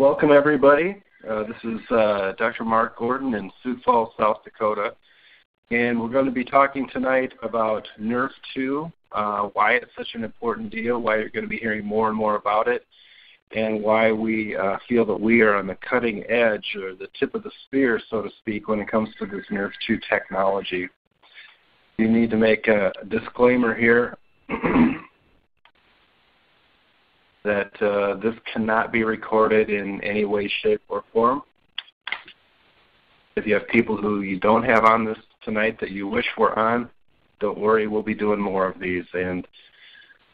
Welcome, everybody. This is Dr. Mark Gordon in Sioux Falls, South Dakota, and we're going to be talking tonight about NRF2, why it's such an important deal, why you're going to be hearing more and more about it, and why we feel that we are on the cutting edge or the tip of the spear, so to speak, when it comes to this NRF2 technology. You need to make a disclaimer here that this cannot be recorded in any way, shape, or form. If you have people who you don't have on this tonight that you wish were on, don't worry, we'll be doing more of these. And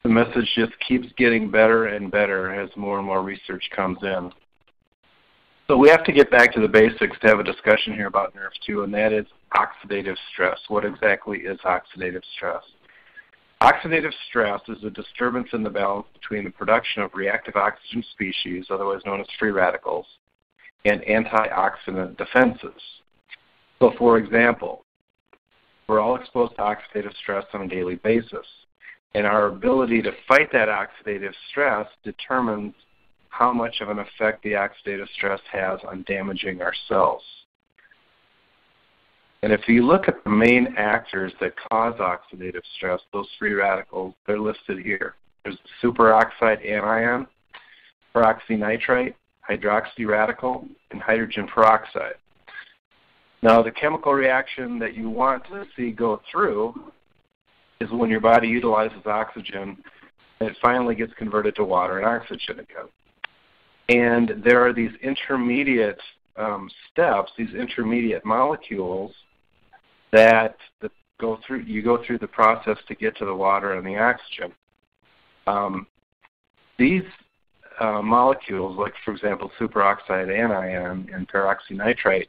the message just keeps getting better and better as more and more research comes in. So we have to get back to the basics to have a discussion here about NRF2, and that is oxidative stress. What exactly is oxidative stress? Oxidative stress is a disturbance in the balance between the production of reactive oxygen species, otherwise known as free radicals, and antioxidant defenses. So for example, we're all exposed to oxidative stress on a daily basis, and our ability to fight that oxidative stress determines how much of an effect the oxidative stress has on damaging our cells. And if you look at the main actors that cause oxidative stress, those free radicals, they're listed here. There's the superoxide anion, peroxynitrite, hydroxy radical, and hydrogen peroxide. Now, the chemical reaction that you want to see go through is when your body utilizes oxygen and it finally gets converted to water and oxygen again. And there are these intermediate steps, these intermediate molecules that you go through the process to get to the water and the oxygen. These molecules, like for example superoxide anion and peroxynitrite,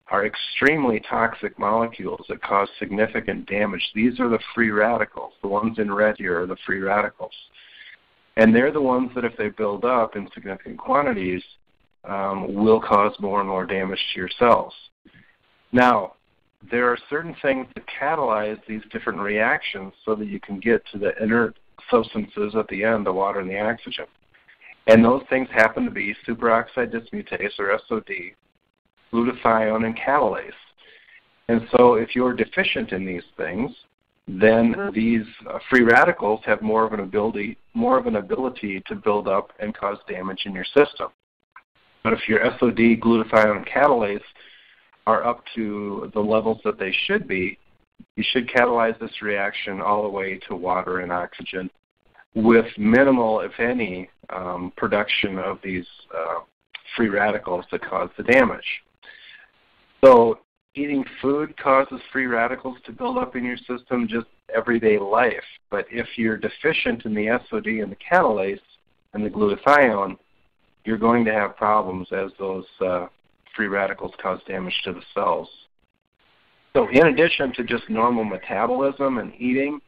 are extremely toxic molecules that cause significant damage. These are the free radicals. The ones in red here are the free radicals. And they're the ones that if they build up in significant quantities will cause more and more damage to your cells. Now, there are certain things that catalyze these different reactions so that you can get to the inert substances at the end, the water and the oxygen. And those things happen to be superoxide dismutase, or SOD, glutathione, and catalase. And so if you're deficient in these things, then these free radicals have more of an ability to build up and cause damage in your system. But if your SOD, glutathione, and catalase are up to the levels that they should be, you should catalyze this reaction all the way to water and oxygen with minimal, if any, production of these free radicals that cause the damage. So eating food causes free radicals to build up in your system, just everyday life. But if you're deficient in the SOD and the catalase and the glutathione, you're going to have problems as those free radicals cause damage to the cells. So in addition to just normal metabolism and eating,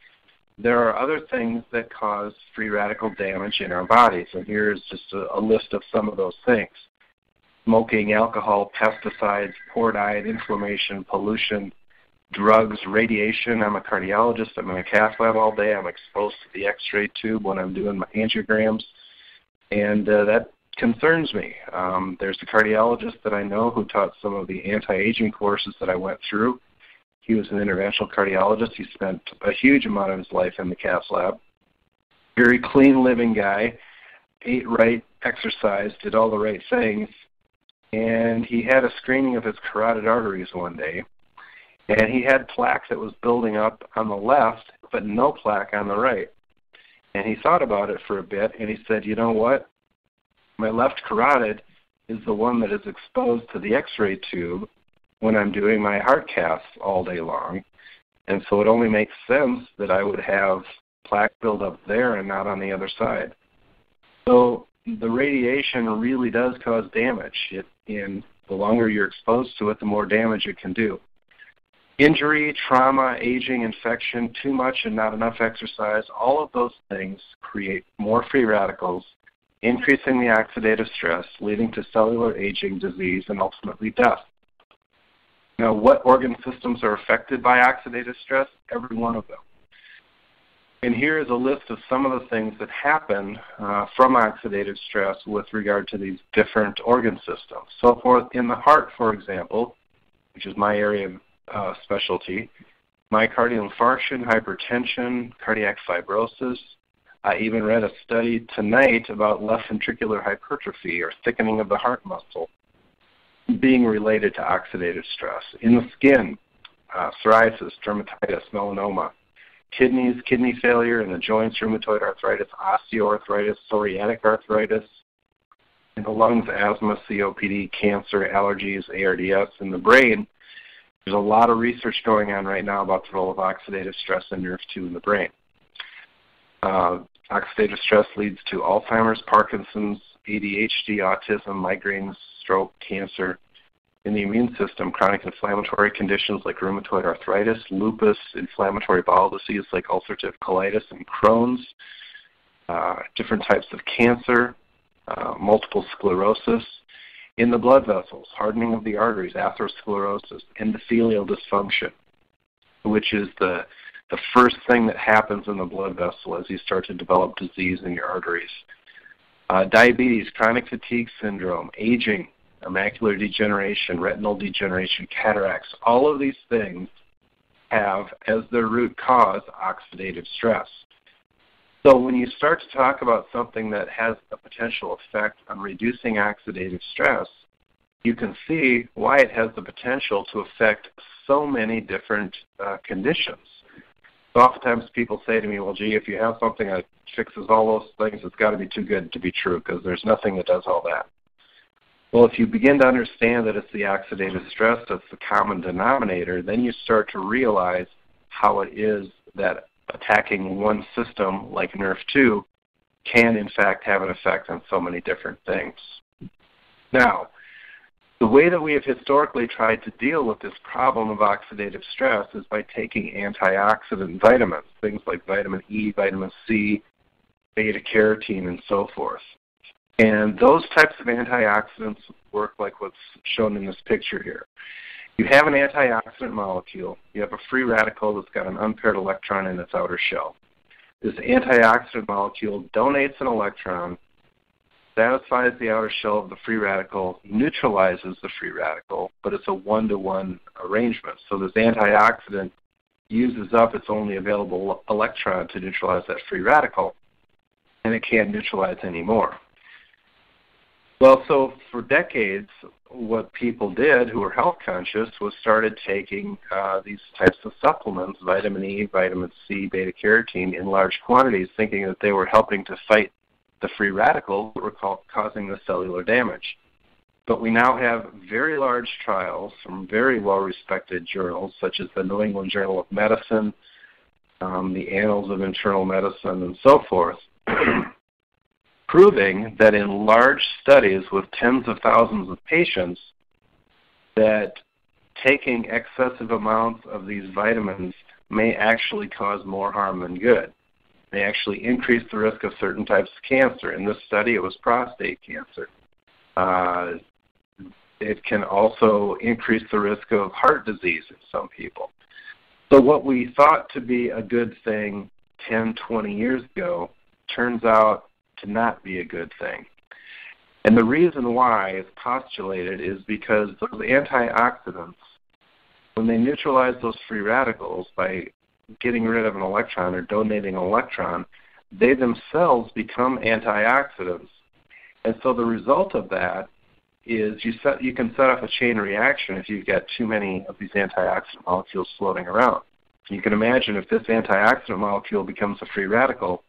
there are other things that cause free radical damage in our bodies. And here's just a list of some of those things. Smoking, alcohol, pesticides, poor diet, inflammation, pollution, drugs, radiation. I'm a cardiologist. I'm in a cath lab all day. I'm exposed to the x-ray tube when I'm doing my angiograms. And that concerns me. There's a cardiologist that I know who taught some of the anti-aging courses that I went through. He was an interventional cardiologist. He spent a huge amount of his life in the cath lab. Very clean living guy, ate right, exercised, did all the right things. And he had a screening of his carotid arteries one day, and he had plaque that was building up on the left, but no plaque on the right. And he thought about it for a bit, and he said, you know what? My left carotid is the one that is exposed to the x-ray tube when I'm doing my heart caths all day long. And so it only makes sense that I would have plaque build up there and not on the other side. So the radiation really does cause damage. And the longer you're exposed to it, the more damage it can do. Injury, trauma, aging, infection, too much and not enough exercise, all of those things create more free radicals, increasing the oxidative stress, leading to cellular aging, disease, and ultimately death. Now, what organ systems are affected by oxidative stress? Every one of them. And here is a list of some of the things that happen from oxidative stress with regard to these different organ systems. So in the heart, for example, which is my area of specialty, myocardial infarction, hypertension, cardiac fibrosis. I even read a study tonight about left ventricular hypertrophy, or thickening of the heart muscle, being related to oxidative stress. In the skin, psoriasis, dermatitis, melanoma. Kidneys, kidney failure. In the joints, rheumatoid arthritis, osteoarthritis, psoriatic arthritis. In the lungs, asthma, COPD, cancer, allergies, ARDS. In the brain, there's a lot of research going on right now about the role of oxidative stress in NRF2 in the brain. Oxidative stress leads to Alzheimer's, Parkinson's, ADHD, autism, migraines, stroke, cancer. In the immune system, chronic inflammatory conditions like rheumatoid arthritis, lupus, inflammatory bowel disease like ulcerative colitis and Crohn's, different types of cancer, multiple sclerosis. In the blood vessels, hardening of the arteries, atherosclerosis, endothelial dysfunction, which is the first thing that happens in the blood vessel as you start to develop disease in your arteries. Diabetes, chronic fatigue syndrome, aging, macular degeneration, retinal degeneration, cataracts, all of these things have as their root cause oxidative stress. So when you start to talk about something that has a potential effect on reducing oxidative stress, you can see why it has the potential to affect so many different conditions. So oftentimes people say to me, well, gee, if you have something that fixes all those things, it's got to be too good to be true because there's nothing that does all that. Well, if you begin to understand that it's the oxidative stress that's the common denominator, then you start to realize how it is that attacking one system like NRF2 can in fact have an effect on so many different things. Now, the way that we have historically tried to deal with this problem of oxidative stress is by taking antioxidant vitamins, things like vitamin E, vitamin C, beta-carotene, and so forth. And those types of antioxidants work like what's shown in this picture here. You have an antioxidant molecule. You have a free radical that's got an unpaired electron in its outer shell. This antioxidant molecule donates an electron, satisfies the outer shell of the free radical, neutralizes the free radical, but it's a one-to-one arrangement. So this antioxidant uses up its only available electron to neutralize that free radical, and it can't neutralize anymore. Well, so for decades, what people did who were health conscious was started taking these types of supplements, vitamin E, vitamin C, beta-carotene, in large quantities, thinking that they were helping to fight the free radicals that were causing the cellular damage. But we now have very large trials from very well-respected journals, such as the New England Journal of Medicine, the Annals of Internal Medicine, and so forth, proving that in large studies with tens of thousands of patients that taking excessive amounts of these vitamins may actually cause more harm than good. They actually increase the risk of certain types of cancer. In this study, it was prostate cancer. It can also increase the risk of heart disease in some people. So what we thought to be a good thing 10, 20 years ago turns out to not be a good thing. And the reason why it's postulated is because those antioxidants, when they neutralize those free radicals by getting rid of an electron or donating an electron, they themselves become antioxidants. And so the result of that is you can set off a chain reaction if you've got too many of these antioxidant molecules floating around. You can imagine if this antioxidant molecule becomes a free radical,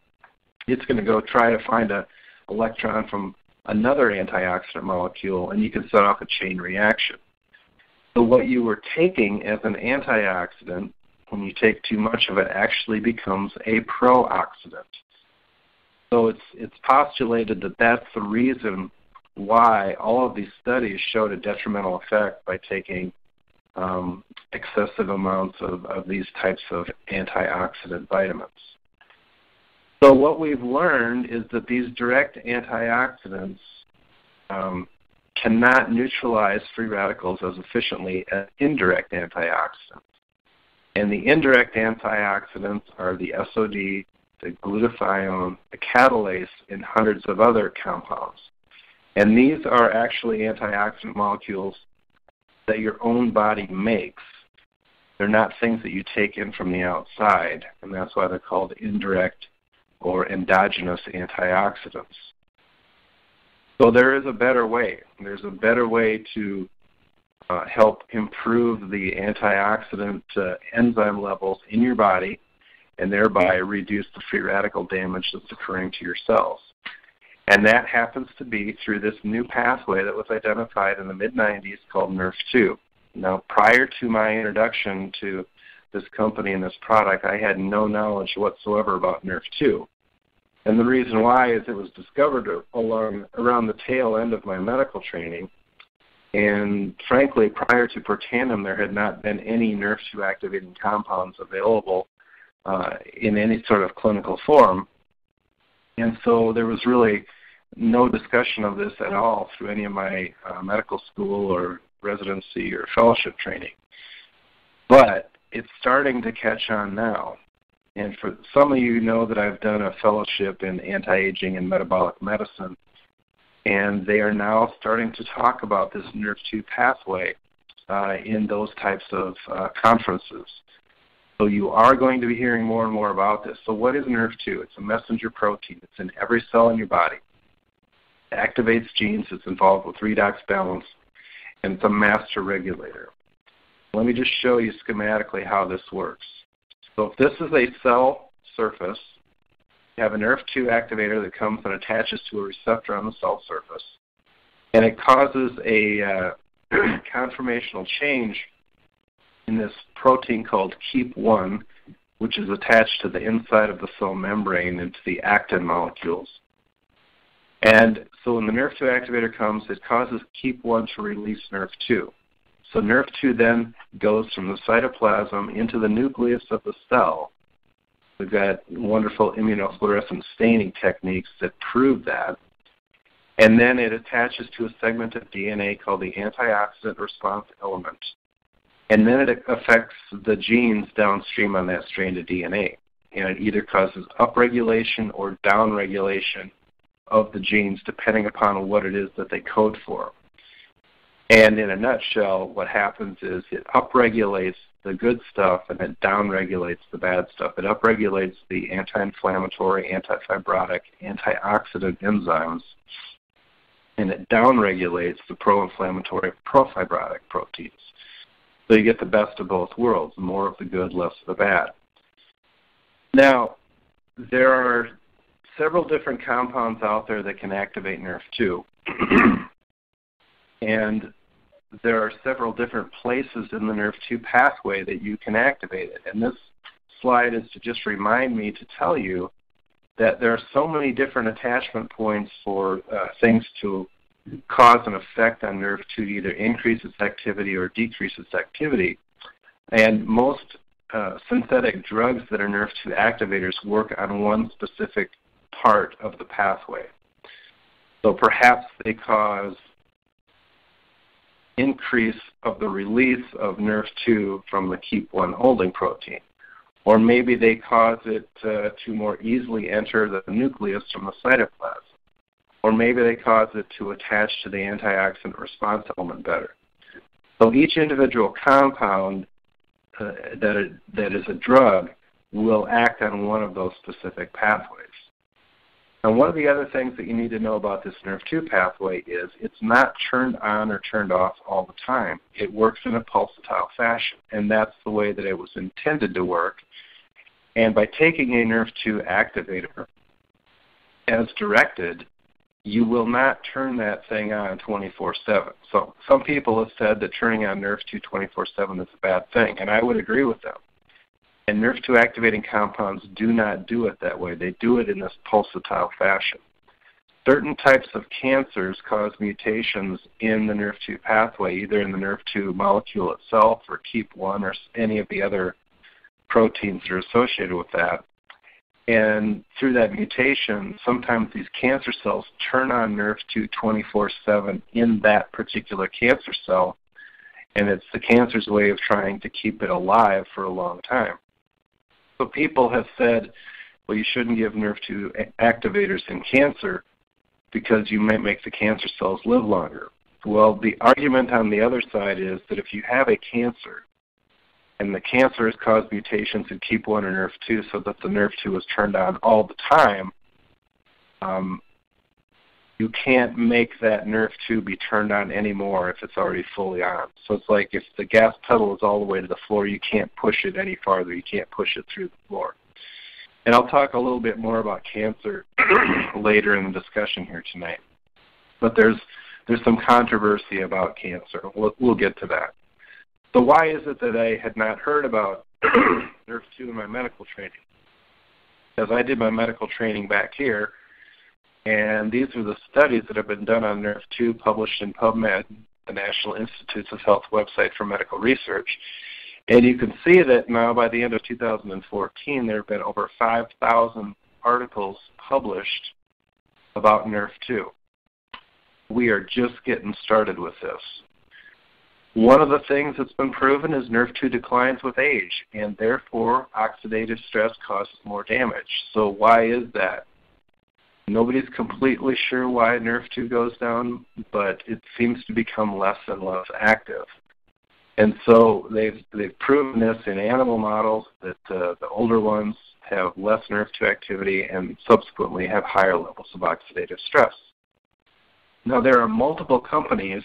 it's going to go try to find an electron from another antioxidant molecule, and you can set off a chain reaction. So what you were taking as an antioxidant, when you take too much of it, actually becomes a pro-oxidant. So it's postulated that that's the reason why all of these studies showed a detrimental effect by taking excessive amounts of these types of antioxidant vitamins. So what we've learned is that these direct antioxidants cannot neutralize free radicals as efficiently as indirect antioxidants. And the indirect antioxidants are the SOD, the glutathione, the catalase, and hundreds of other compounds. And these are actually antioxidant molecules that your own body makes. They're not things that you take in from the outside, and that's why they're called indirect or endogenous antioxidants. So there is a better way. There's a better way to help improve the antioxidant enzyme levels in your body and thereby reduce the free radical damage that's occurring to your cells. And that happens to be through this new pathway that was identified in the mid-90s called NRF2. Now, prior to my introduction to this company and this product, I had no knowledge whatsoever about NRF2. And the reason why is it was discovered around the tail end of my medical training. And frankly, prior to Protandim, there had not been any NRF2 activating compounds available in any sort of clinical form. And so there was really no discussion of this at all through any of my medical school or residency or fellowship training. But it's starting to catch on now. And for some of you know that I've done a fellowship in anti-aging and metabolic medicine, and they are now starting to talk about this NRF2 pathway in those types of conferences. So you are going to be hearing more and more about this. So what is NRF2? It's a messenger protein. It's in every cell in your body. It activates genes. It's involved with redox balance, and it's a master regulator. Let me just show you schematically how this works. So if this is a cell surface, you have a NRF2 activator that comes and attaches to a receptor on the cell surface, and it causes a conformational change in this protein called KEAP1, which is attached to the inside of the cell membrane and to the actin molecules. And so when the NRF2 activator comes, it causes KEAP1 to release NRF2. So NRF2 then goes from the cytoplasm into the nucleus of the cell. We've got wonderful immunofluorescent staining techniques that prove that. And then it attaches to a segment of DNA called the antioxidant response element. And then it affects the genes downstream on that strand of DNA. And it either causes upregulation or downregulation of the genes depending upon what it is that they code for. And in a nutshell, what happens is it upregulates the good stuff and it downregulates the bad stuff. It upregulates the anti-inflammatory, anti-fibrotic, antioxidant enzymes, and it downregulates the pro-inflammatory, pro-fibrotic proteins. So you get the best of both worlds, more of the good, less of the bad. Now, there are several different compounds out there that can activate NRF2. And there are several different places in the NRF2 pathway that you can activate it. And this slide is to just remind me to tell you that there are so many different attachment points for things to cause an effect on NRF2 to either increase its activity or decrease its activity. And most synthetic drugs that are NRF2 activators work on one specific part of the pathway. So perhaps they cause increase of the release of NRF2 from the KEAP1 holding protein. Or maybe they cause it to more easily enter the nucleus from the cytoplasm. Or maybe they cause it to attach to the antioxidant response element better. So each individual compound that is a drug will act on one of those specific pathways. And one of the other things that you need to know about this NRF2 pathway is it's not turned on or turned off all the time. It works in a pulsatile fashion, and that's the way that it was intended to work. And by taking a NRF2 activator as directed, you will not turn that thing on 24/7. So some people have said that turning on NRF2 24/7 is a bad thing, and I would agree with them. And NRF2 activating compounds do not do it that way. They do it in this pulsatile fashion. Certain types of cancers cause mutations in the NRF2 pathway, either in the NRF2 molecule itself or KEAP1 or any of the other proteins that are associated with that. And through that mutation, sometimes these cancer cells turn on NRF2 24/7 in that particular cancer cell, and it's the cancer's way of trying to keep it alive for a long time. So people have said well, you shouldn't give NRF2 activators in cancer because you might make the cancer cells live longer. Well, the argument on the other side is that if you have a cancer and the cancer has caused mutations in KEAP1 and NRF2 so that the NRF2 is turned on all the time, you can't make that NRF2 be turned on anymore if it's already fully on. So it's like if the gas pedal is all the way to the floor, you can't push it any farther. You can't push it through the floor. And I'll talk a little bit more about cancer later in the discussion here tonight. But there's some controversy about cancer. We'll get to that. So why is it that I had not heard about NRF2 in my medical training? Because I did my medical training back here, and these are the studies that have been done on NRF2 published in PubMed, the National Institutes of Health website for medical research. And you can see that now by the end of 2014, there have been over 5,000 articles published about NRF2. We are just getting started with this. One of the things that's been proven is NRF2 declines with age, and therefore oxidative stress causes more damage. So why is that? Nobody's completely sure why NRF2 goes down, but it seems to become less and less active. And so they've proven this in animal models that the older ones have less NRF2 activity and subsequently have higher levels of oxidative stress. Now there are multiple companies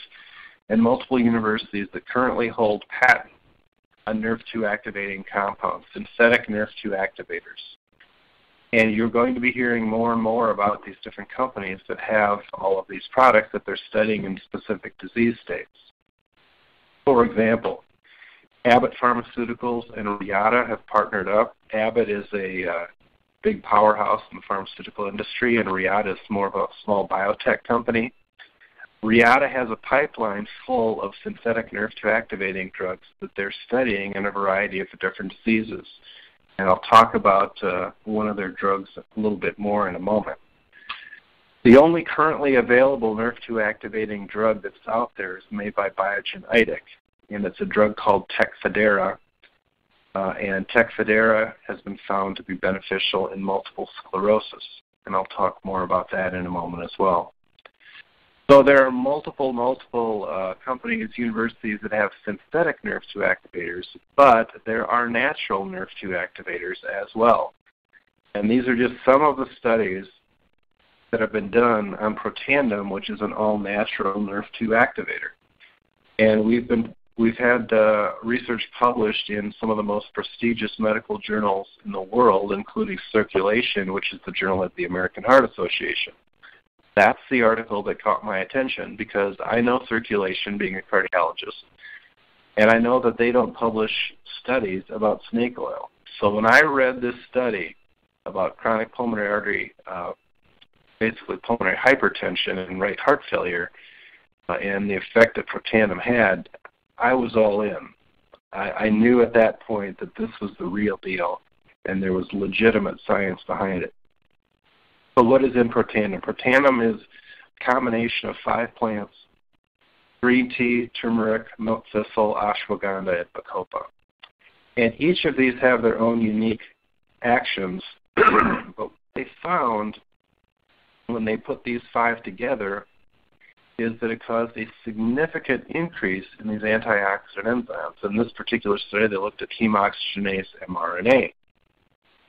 and multiple universities that currently hold patents on NRF2 activating compounds, synthetic NRF2 activators. And you're going to be hearing more and more about these different companies that have all of these products that they're studying in specific disease states. For example, Abbott Pharmaceuticals and Reata have partnered up. Abbott is a big powerhouse in the pharmaceutical industry, and Reata is more of a small biotech company. Reata has a pipeline full of synthetic NRF2 activating drugs that they're studying in a variety of different diseases. And I'll talk about one of their drugs a little bit more in a moment. The only currently available NRF2 activating drug that's out there is made by Biogen Idec, and it's a drug called Tecfidera. And Tecfidera has been found to be beneficial in multiple sclerosis, and I'll talk more about that in a moment as well. So there are multiple companies, universities that have synthetic NRF2 activators, but there are natural NRF2 activators as well. And these are just some of the studies that have been done on Protandim, which is an all-natural NRF2 activator. And we've had research published in some of the most prestigious medical journals in the world, including Circulation, which is the journal of the American Heart Association. That's the article that caught my attention because I know Circulation, being a cardiologist, and I know that they don't publish studies about snake oil. So when I read this study about chronic pulmonary artery, basically pulmonary hypertension and right heart failure, and the effect that Protandim had, I was all in. I knew at that point that this was the real deal, and there was legitimate science behind it. So what is in Protandim? Protandim is a combination of 5 plants: green tea, turmeric, milk thistle, ashwagandha, and bacopa. And each of these have their own unique actions, but what they found when they put these 5 together is that it caused a significant increase in these antioxidant enzymes. In this particular study, they looked at hemoxygenase mRNA.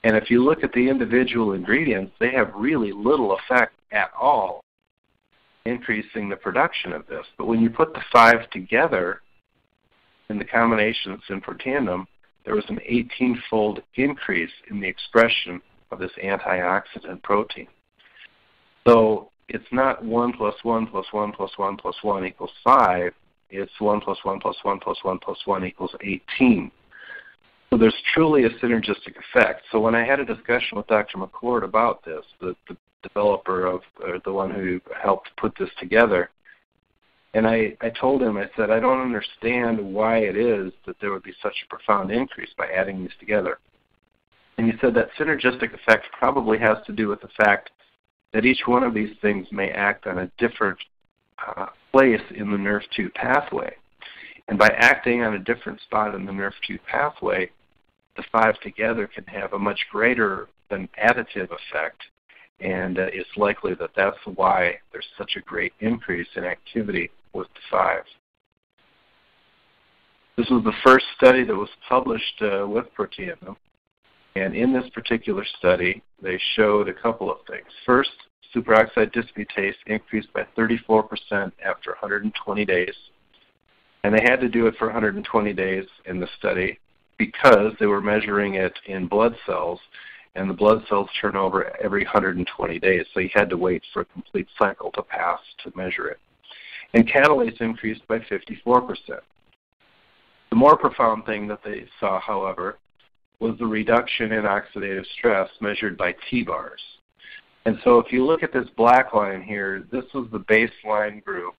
And if you look at the individual ingredients, they have really little effect at all increasing the production of this. But when you put the 5 together in the combinations in Protandim, there was an 18-fold increase in the expression of this antioxidant protein. So it's not 1 + 1 + 1 + 1 + 1 = 5. It's 1 + 1 + 1 + 1 + 1 = 18. So there's truly a synergistic effect. So when I had a discussion with Dr. McCord about this, the developer of, the one who helped put this together, and I told him, I said, I don't understand why it is that there would be such a profound increase by adding these together. And he said that synergistic effect probably has to do with the fact that each one of these things may act on a different place in the NRF2 pathway. And by acting on a different spot in the NRF2 pathway, the 5 together can have a much greater an additive effect, and it's likely that that's why there's such a great increase in activity with the 5. This was the first study that was published with proteindum, and in this particular study, they showed a couple of things. First, superoxide dismutase increased by 34% after 120 days, and they had to do it for 120 days in the study because they were measuring it in blood cells, and the blood cells turn over every 120 days, so you had to wait for a complete cycle to pass to measure it. And catalase increased by 54%. The more profound thing that they saw, however, was the reduction in oxidative stress measured by T-bars. And so if you look at this black line here, this was the baseline group,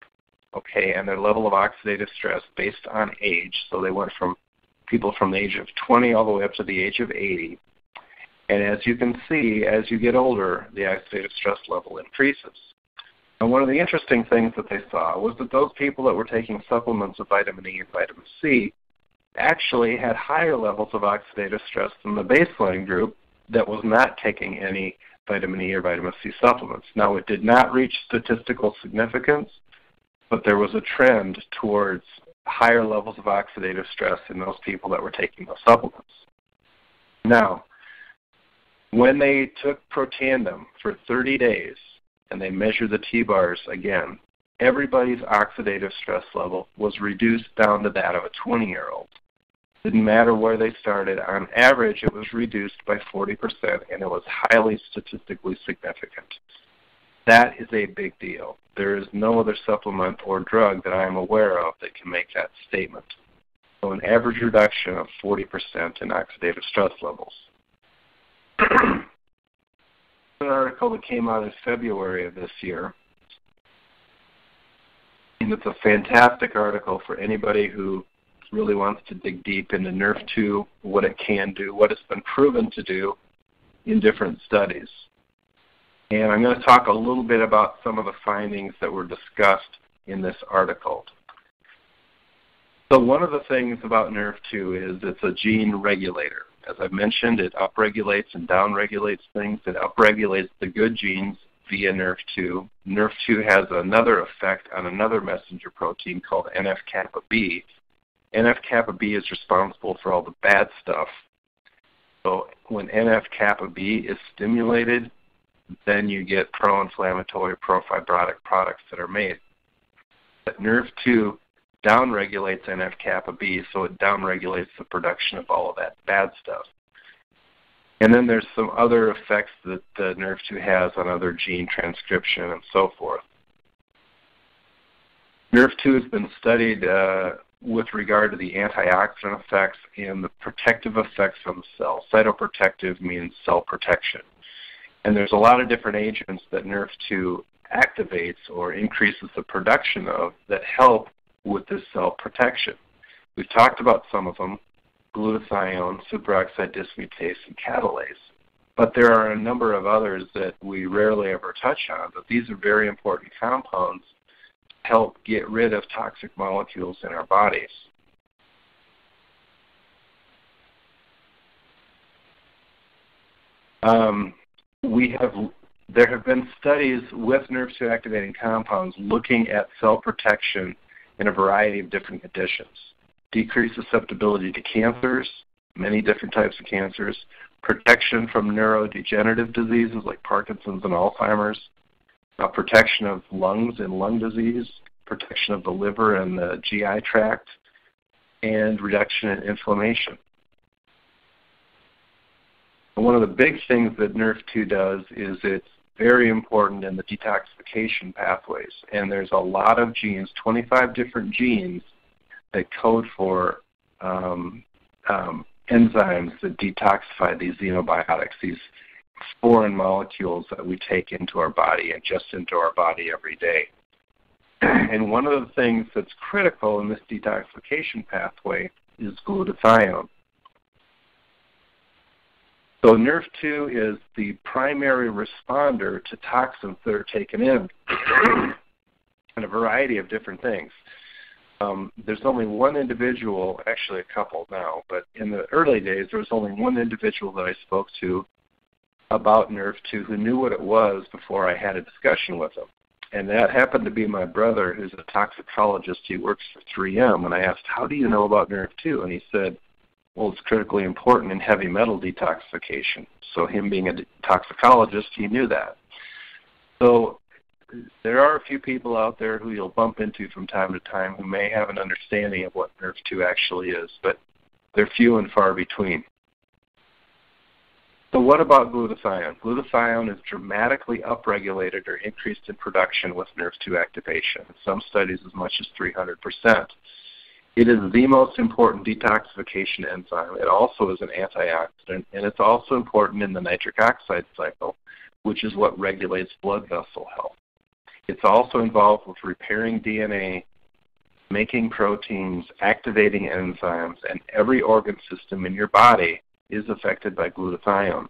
okay, and their level of oxidative stress based on age. So they went from people from the age of 20 all the way up to the age of 80. And as you can see, as you get older, the oxidative stress level increases. And one of the interesting things that they saw was that those people that were taking supplements of vitamin E and vitamin C actually had higher levels of oxidative stress than the baseline group that was not taking any vitamin E or vitamin C supplements. Now, it did not reach statistical significance, but there was a trend towards higher levels of oxidative stress in those people that were taking those supplements. Now, when they took proteindum for 30 days and they measured the T-bars again, everybody's oxidative stress level was reduced down to that of a 20-year-old. Didn't matter where they started. On average, it was reduced by 40%, and it was highly statistically significant. That is a big deal. There is no other supplement or drug that I am aware of that can make that statement. So an average reduction of 40% in oxidative stress levels. An article that came out in February of this year, and it's a fantastic article for anybody who really wants to dig deep into NRF2, what it can do, what it's been proven to do in different studies. And I'm going to talk a little bit about some of the findings that were discussed in this article. So one of the things about NRF2 is it's a gene regulator. As I mentioned, it upregulates and downregulates things. It upregulates the good genes via NRF2. NRF2 has another effect on another messenger protein called NF-kappa B. NF-kappa B is responsible for all the bad stuff. So when NF-kappa B is stimulated, then you get pro-inflammatory, pro-fibrotic products that are made. But NRF2 downregulates NF-kappa B, so it downregulates the production of all of that bad stuff. And then there's some other effects that NRF2 has on other gene transcription and so forth. NRF2 has been studied with regard to the antioxidant effects and the protective effects on the cell. Cytoprotective means cell protection. And there's a lot of different agents that NRF2 activates or increases the production of that help with this cell protection. We've talked about some of them: glutathione, superoxide dismutase, and catalase. But there are a number of others that we rarely ever touch on, but these are very important compounds to help get rid of toxic molecules in our bodies. There have been studies with NRF2 activating compounds looking at cell protection in a variety of different conditions. Decreased susceptibility to cancers, many different types of cancers, protection from neurodegenerative diseases like Parkinson's and Alzheimer's, protection of lungs and lung disease, protection of the liver and the GI tract, and reduction in inflammation. And one of the big things that NRF2 does is it's very important in the detoxification pathways. And there's a lot of genes, 25 different genes, that code for enzymes that detoxify these xenobiotics, these foreign molecules that we take into our body and just into our body every day. And one of the things that's critical in this detoxification pathway is glutathione. So NRF2 is the primary responder to toxins that are taken in and a variety of different things. There's only one individual, actually a couple now, but in the early days there was only one individual that I spoke to about NRF2 who knew what it was before I had a discussion with him. And that happened to be my brother, who's a toxicologist. He works for 3M. And I asked, how do you know about NRF2? And he said, well, it's critically important in heavy metal detoxification. So him being a toxicologist, he knew that. So there are a few people out there who you'll bump into from time to time who may have an understanding of what NRF2 actually is, but they're few and far between. So what about glutathione? Glutathione is dramatically upregulated or increased in production with NRF2 activation, in some studies as much as 300%. It is the most important detoxification enzyme. It also is an antioxidant, and it's also important in the nitric oxide cycle, which is what regulates blood vessel health. It's also involved with repairing DNA, making proteins, activating enzymes, and every organ system in your body is affected by glutathione.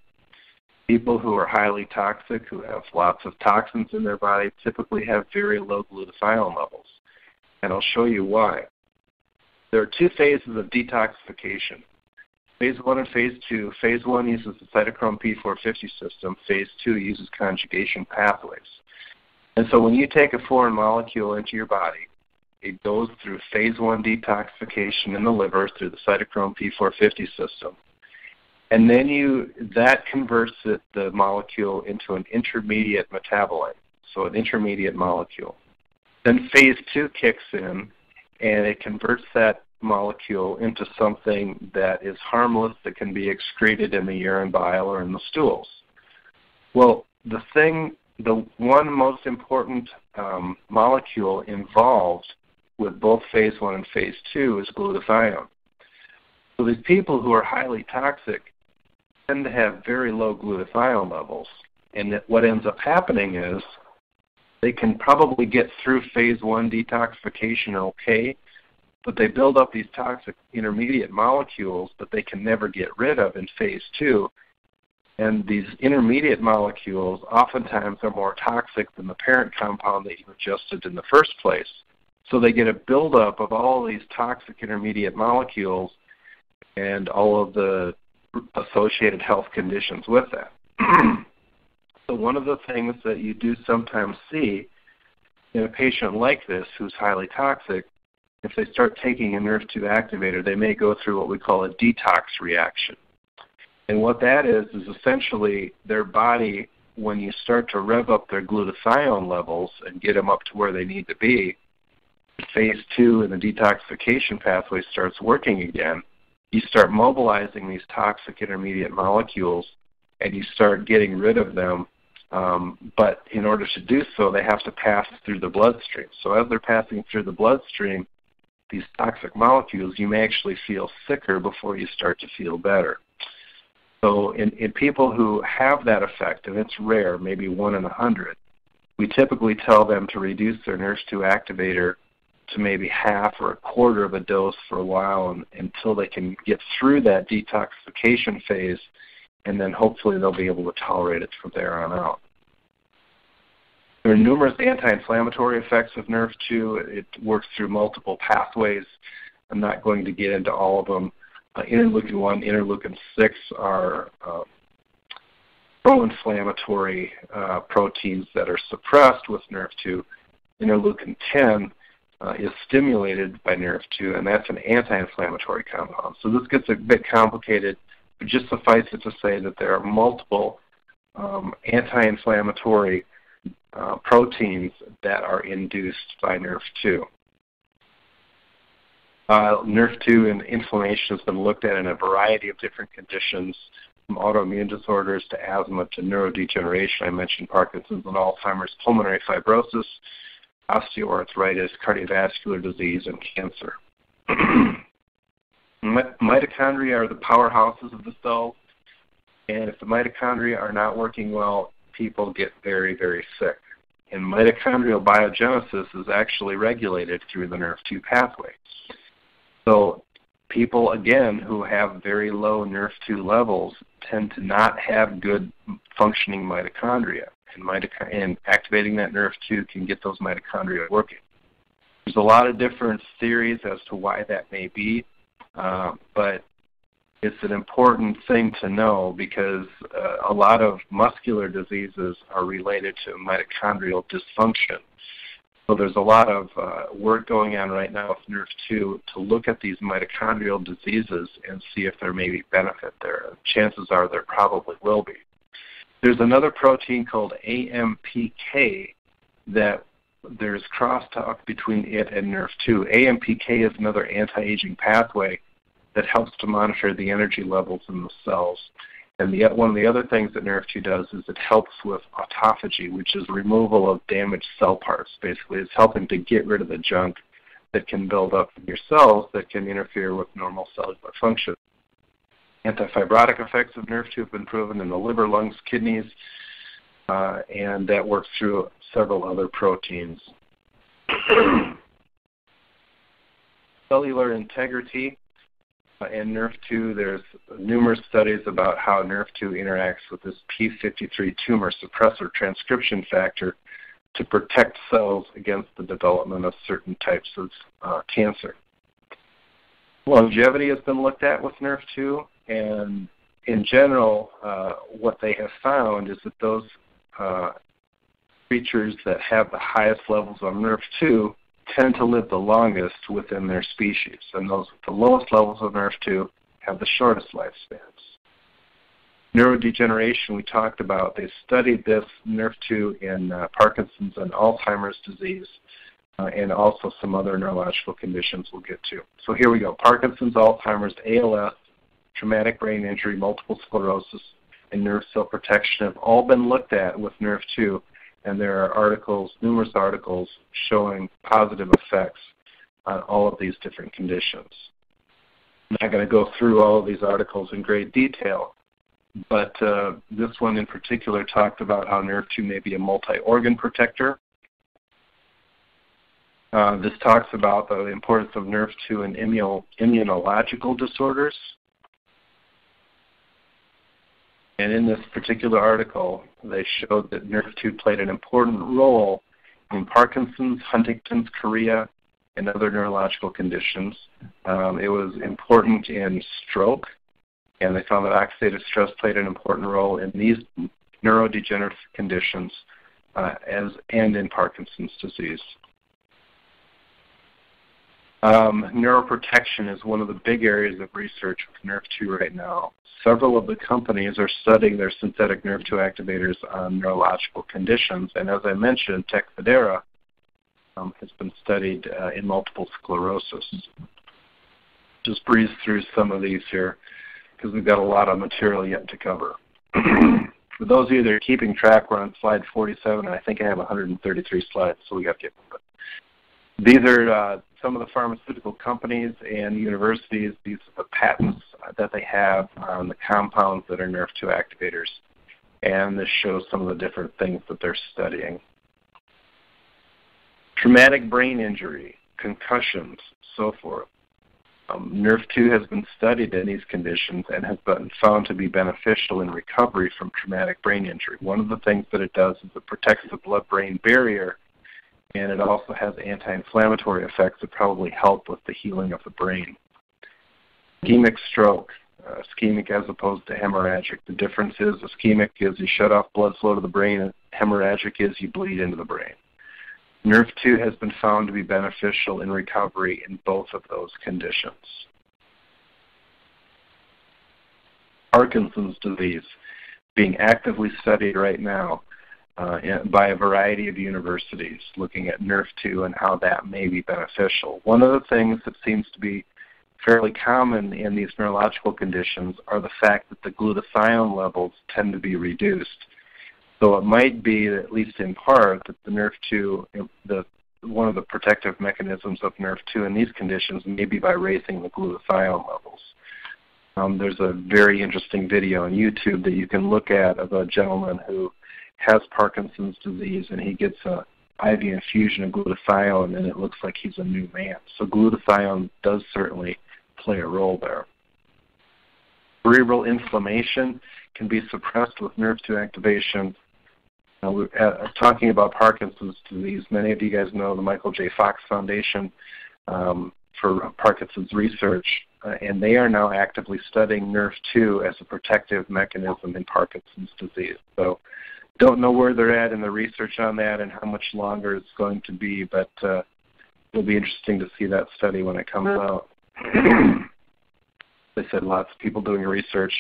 People who are highly toxic, who have lots of toxins in their body, typically have very low glutathione levels. And I'll show you why. There are two phases of detoxification. Phase 1 and Phase 2. Phase 1 uses the cytochrome P450 system. Phase 2 uses conjugation pathways. And so when you take a foreign molecule into your body, it goes through Phase 1 detoxification in the liver through the cytochrome P450 system. And then that converts the molecule into an intermediate metabolite, so an intermediate molecule. Then Phase 2 kicks in, and it converts that molecule into something that is harmless, that can be excreted in the urine, bile, or in the stools. Well, the one most important molecule involved with both Phase 1 and Phase 2 is glutathione. So these people who are highly toxic tend to have very low glutathione levels. And what ends up happening is they can probably get through Phase 1 detoxification okay, but they build up these toxic intermediate molecules that they can never get rid of in Phase 2. And these intermediate molecules oftentimes are more toxic than the parent compound that you adjusted in the first place. So they get a buildup of all these toxic intermediate molecules and all of the associated health conditions with that. So one of the things that you do sometimes see in a patient like this who's highly toxic, if they start taking a NRF2 activator, they may go through what we call a detox reaction. And what that is essentially their body, when you start to rev up their glutathione levels and get them up to where they need to be, Phase 2 and the detoxification pathway starts working again. You start mobilizing these toxic intermediate molecules, and you start getting rid of them. But in order to do so, they have to pass through the bloodstream. So as they're passing through the bloodstream, these toxic molecules, you may actually feel sicker before you start to feel better. So in people who have that effect, and it's rare, maybe 1 in 100, we typically tell them to reduce their NRF2 activator to maybe half or a quarter of a dose for a while until they can get through that detoxification phase, and then hopefully they'll be able to tolerate it from there on out. There are numerous anti-inflammatory effects of NRF2. It works through multiple pathways. I'm not going to get into all of them. Interleukin-1, interleukin-6 are pro-inflammatory proteins that are suppressed with NRF2. Interleukin-10 is stimulated by NRF2, and that's an anti-inflammatory compound. So this gets a bit complicated, but just suffice it to say that there are multiple anti-inflammatory proteins that are induced by NRF2. NRF2 and inflammation has been looked at in a variety of different conditions, from autoimmune disorders to asthma to neurodegeneration. I mentioned Parkinson's and Alzheimer's, pulmonary fibrosis, osteoarthritis, cardiovascular disease, and cancer. Mitochondria are the powerhouses of the cell, and if the mitochondria are not working well, people get very, very sick. And mitochondrial biogenesis is actually regulated through the NRF2 pathway. So people, again, who have very low NRF2 levels tend to not have good functioning mitochondria. And activating that NRF2 can get those mitochondria working. There's a lot of different theories as to why that may be, but it's an important thing to know because a lot of muscular diseases are related to mitochondrial dysfunction. So there's a lot of work going on right now with NRF2 to look at these mitochondrial diseases and see if there may be benefit there. Chances are there probably will be. There's another protein called AMPK that there's crosstalk between it and NRF2. AMPK is another anti-aging pathway that helps to monitor the energy levels in the cells. And one of the other things that NRF2 does is it helps with autophagy, which is removal of damaged cell parts. Basically, it's helping to get rid of the junk that can build up in your cells that can interfere with normal cellular function. Antifibrotic effects of NRF2 have been proven in the liver, lungs, kidneys, and that works through several other proteins. Cellular integrity and NRF2, there's numerous studies about how NRF2 interacts with this p53 tumor suppressor transcription factor to protect cells against the development of certain types of cancer. Longevity has been looked at with NRF2, and in general, what they have found is that those creatures that have the highest levels of NRF2 tend to live the longest within their species, and those with the lowest levels of NRF2 have the shortest lifespans. Neurodegeneration we talked about, they studied this NRF2 in Parkinson's and Alzheimer's disease, and also some other neurological conditions we'll get to. So here we go. Parkinson's, Alzheimer's, ALS, traumatic brain injury, multiple sclerosis, and nerve cell protection have all been looked at with NRF2, and there are articles, numerous articles, showing positive effects on all of these different conditions. I'm not going to go through all of these articles in great detail, but this one in particular talked about how NRF2 may be a multi-organ protector. This talks about the importance of NRF2 in immunological disorders. And in this particular article, they showed that NRF2 played an important role in Parkinson's, Huntington's, chorea, and other neurological conditions. It was important in stroke, and they found that oxidative stress played an important role in these neurodegenerative conditions and in Parkinson's disease. Neuroprotection is one of the big areas of research with NRF2 right now. Several of the companies are studying their synthetic NRF2 activators on neurological conditions, and as I mentioned, Tecfidera has been studied in multiple sclerosis. Just breeze through some of these here because we've got a lot of material yet to cover. For those of you that are keeping track, we're on slide 47, and I think I have 133 slides, so we got to get moving. These are some of the pharmaceutical companies and universities. These are the patents that they have on the compounds that are NRF2 activators. And this shows some of the different things that they're studying. Traumatic brain injury, concussions, so forth. NRF2 has been studied in these conditions and has been found to be beneficial in recovery from traumatic brain injury. One of the things that it does is it protects the blood-brain barrier, and it also has anti-inflammatory effects that probably help with the healing of the brain. Ischemic stroke, ischemic as opposed to hemorrhagic. The difference is ischemic is you shut off blood flow to the brain, and hemorrhagic is you bleed into the brain. NRF2 has been found to be beneficial in recovery in both of those conditions. Parkinson's disease, being actively studied right now by a variety of universities, looking at NRF2 and how that may be beneficial. One of the things that seems to be fairly common in these neurological conditions are the fact that the glutathione levels tend to be reduced. So it might be, at least in part, that the NRF2, one of the protective mechanisms of NRF2 in these conditions may be by raising the glutathione levels. There's a very interesting video on YouTube that you can look at of a gentleman who has Parkinson's disease, and he gets an IV infusion of glutathione, and it looks like he's a new man. So glutathione does certainly play a role there. Cerebral inflammation can be suppressed with NRF2 activation. Talking about Parkinson's disease, many of you guys know the Michael J. Fox Foundation for Parkinson's research and they are now actively studying NRF2 as a protective mechanism in Parkinson's disease. So don't know where they're at in the research on that and how much longer it's going to be, but it'll be interesting to see that study when it comes out. They said lots of people doing research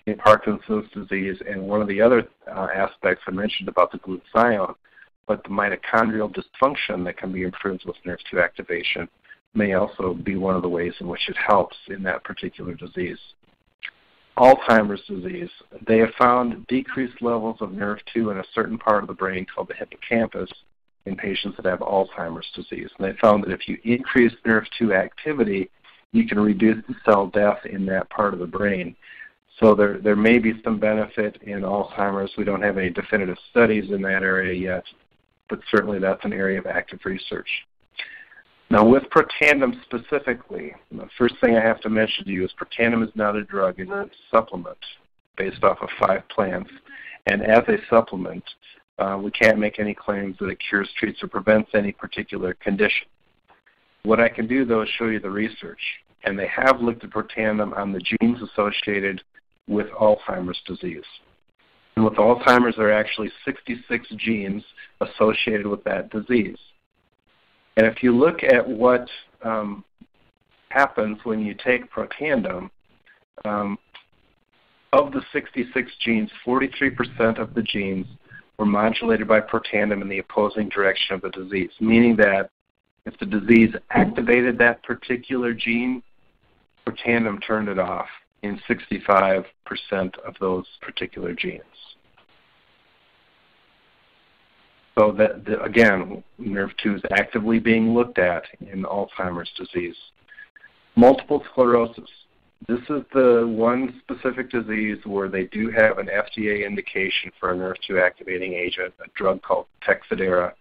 in Parkinson's disease, and one of the other aspects I mentioned about the glutathione, but the mitochondrial dysfunction that can be improved with NRF2 activation may also be one of the ways in which it helps in that particular disease. Alzheimer's disease, they have found decreased levels of NRF2 in a certain part of the brain called the hippocampus in patients that have Alzheimer's disease. And they found that if you increase NRF2 activity, you can reduce the cell death in that part of the brain. So there may be some benefit in Alzheimer's. We don't have any definitive studies in that area yet, but certainly that's an area of active research. Now with Protandim specifically, the first thing I have to mention to you is Protandim is not a drug, it's a supplement based off of 5 plants. And as a supplement, we can't make any claims that it cures, treats, or prevents any particular condition. What I can do, though, is show you the research. And they have looked at Protandim on the genes associated with Alzheimer's disease. And with Alzheimer's, there are actually 66 genes associated with that disease. And if you look at what happens when you take Protandim, of the 66 genes, 43% of the genes were modulated by Protandim in the opposing direction of the disease, meaning that if the disease activated that particular gene, Protandim turned it off in 65% of those particular genes. So that, again, NRF2 is actively being looked at in Alzheimer's disease. Multiple sclerosis. This is the one specific disease where they do have an FDA indication for a NRF2 activating agent, a drug called Tecfidera,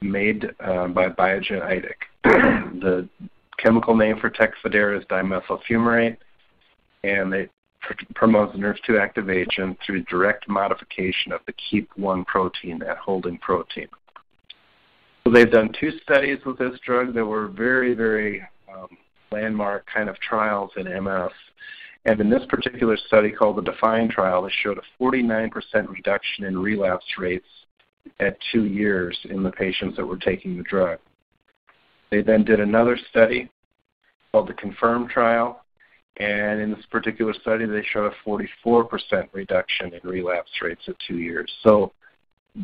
made by Biogen Idec. The chemical name for Tecfidera is dimethylfumarate, and it promotes NRF2 activation through direct modification of the KEAP1 protein, that holding protein. So they've done 2 studies with this drug that were very, very landmark kind of trials in MS. And in this particular study called the DEFINE trial, they showed a 49% reduction in relapse rates at 2 years in the patients that were taking the drug. They then did another study called the CONFIRM trial, and in this particular study they showed a 44% reduction in relapse rates at 2 years. So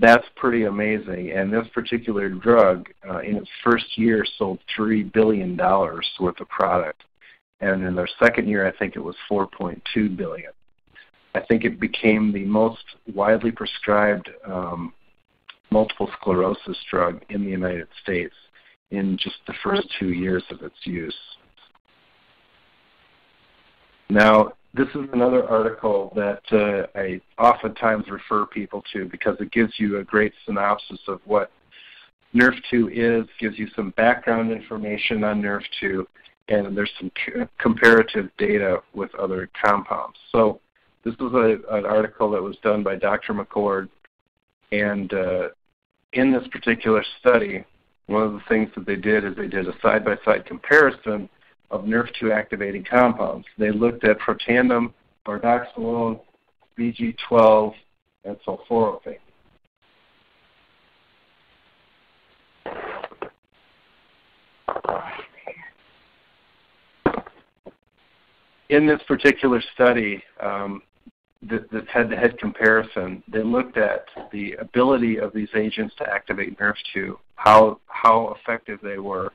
that's pretty amazing. And this particular drug, in its first year, sold $3 billion worth of product. And in their second year, I think it was $4.2 billion. I think it became the most widely prescribed multiple sclerosis drug in the United States in just the first 2 years of its use. Now, this is another article that I oftentimes refer people to because it gives you a great synopsis of what NRF2 is, gives you some background information on NRF2, and there's some comparative data with other compounds. So this was an article that was done by Dr. McCord, and in this particular study, one of the things that they did is they did a side-by-side comparison of NRF2 activating compounds. They looked at Protandim, bardoxolone, BG12, and sulforaphane. In this particular study, this head-to-head comparison, they looked at the ability of these agents to activate NRF2, how effective they were,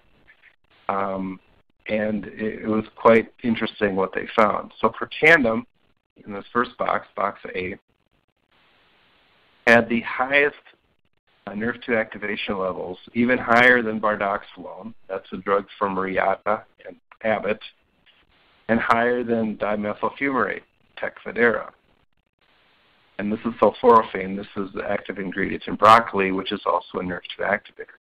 and it was quite interesting what they found. So Protandim, in this first box, box A, had the highest NRF2 activation levels, even higher than bardoxolone, that's a drug from Reata and Abbott, and higher than dimethylfumarate, Tecfidera. And this is sulforaphane. This is the active ingredient in broccoli, which is also a NRF2 activator.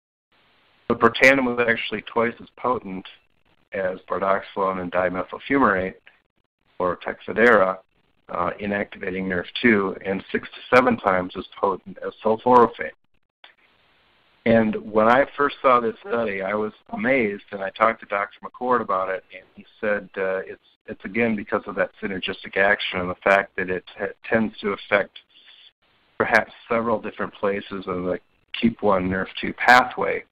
But Protandim was actually twice as potent as bardoxolone and dimethylfumarate, or Tecfidera, in activating NRF2, and 6 to 7 times as potent as sulforaphane. And when I first saw this study, I was amazed, and I talked to Dr. McCord about it, and he said it's again because of that synergistic action and the fact that it tends to affect perhaps several different places in the KEAP1 NRF2 pathway,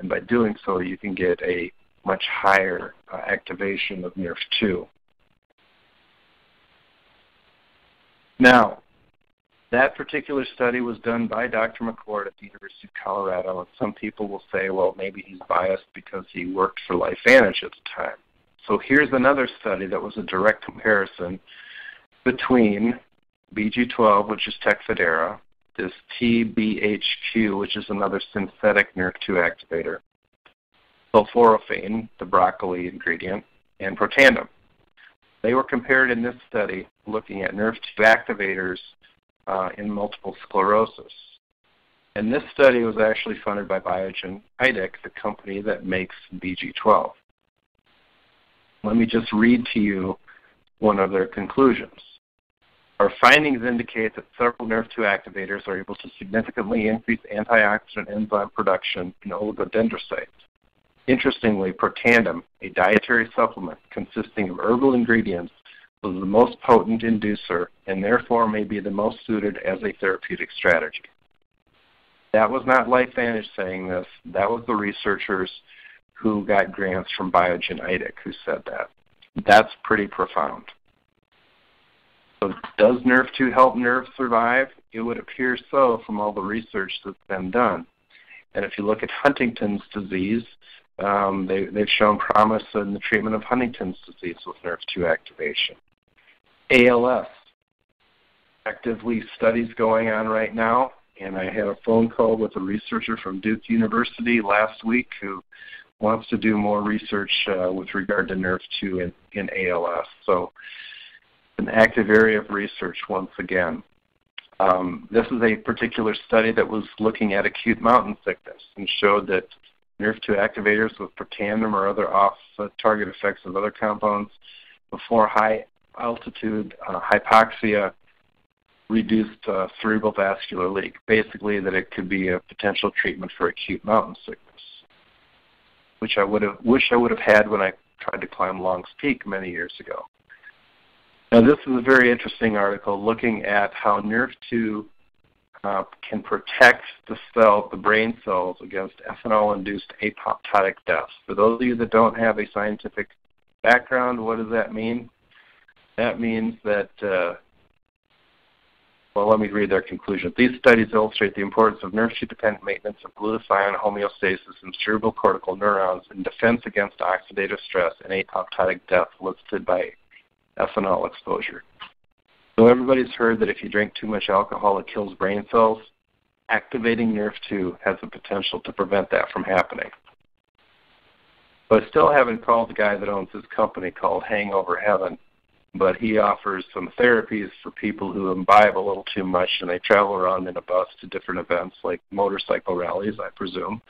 and by doing so you can get a much higher activation of NRF2. Now, that particular study was done by Dr. McCord at the University of Colorado, and some people will say, well, maybe he's biased because he worked for LifeVantage at the time. So here's another study that was a direct comparison between BG12, which is Tecfidera, this TBHQ, which is another synthetic NRF2 activator, sulforaphane, the broccoli ingredient, and Protandim. They were compared in this study looking at NRF2 activators in multiple sclerosis. And this study was actually funded by Biogen IDEC, the company that makes BG12. Let me just read to you one of their conclusions. Our findings indicate that several NRF2 activators are able to significantly increase antioxidant enzyme production in oligodendrocytes. Interestingly, Protandim, a dietary supplement consisting of herbal ingredients, was the most potent inducer and therefore may be the most suited as a therapeutic strategy. That was not LifeVantage saying this. That was the researchers who got grants from Biogen IDEC who said that. That's pretty profound. So does NRF2 help nerves survive? It would appear so from all the research that's been done. And if you look at Huntington's disease, they've shown promise in the treatment of Huntington's disease with NRF2 activation. ALS, actively studies going on right now, and I had a phone call with a researcher from Duke University last week who wants to do more research with regard to NRF2 in ALS. So an active area of research once again. This is a particular study that was looking at acute mountain sickness and showed that NRF2 activators with Protandim or other off-target effects of other compounds before high-altitude hypoxia reduced cerebral vascular leak, basically that it could be a potential treatment for acute mountain sickness, which I wish I would have had when I tried to climb Long's Peak many years ago. Now, this is a very interesting article looking at how NRF2 can protect the brain cells against ethanol-induced apoptotic death. For those of you that don't have a scientific background, what does that mean? That means that, well, let me read their conclusion. These studies illustrate the importance of NRF2-dependent maintenance of glutathione homeostasis in cerebral cortical neurons in defense against oxidative stress and apoptotic death elicited by ethanol exposure. So everybody's heard that if you drink too much alcohol, it kills brain cells. Activating NRF2 has the potential to prevent that from happening. But I still haven't called the guy that owns this company called Hangover Heaven, but he offers some therapies for people who imbibe a little too much and they travel around in a bus to different events like motorcycle rallies, I presume.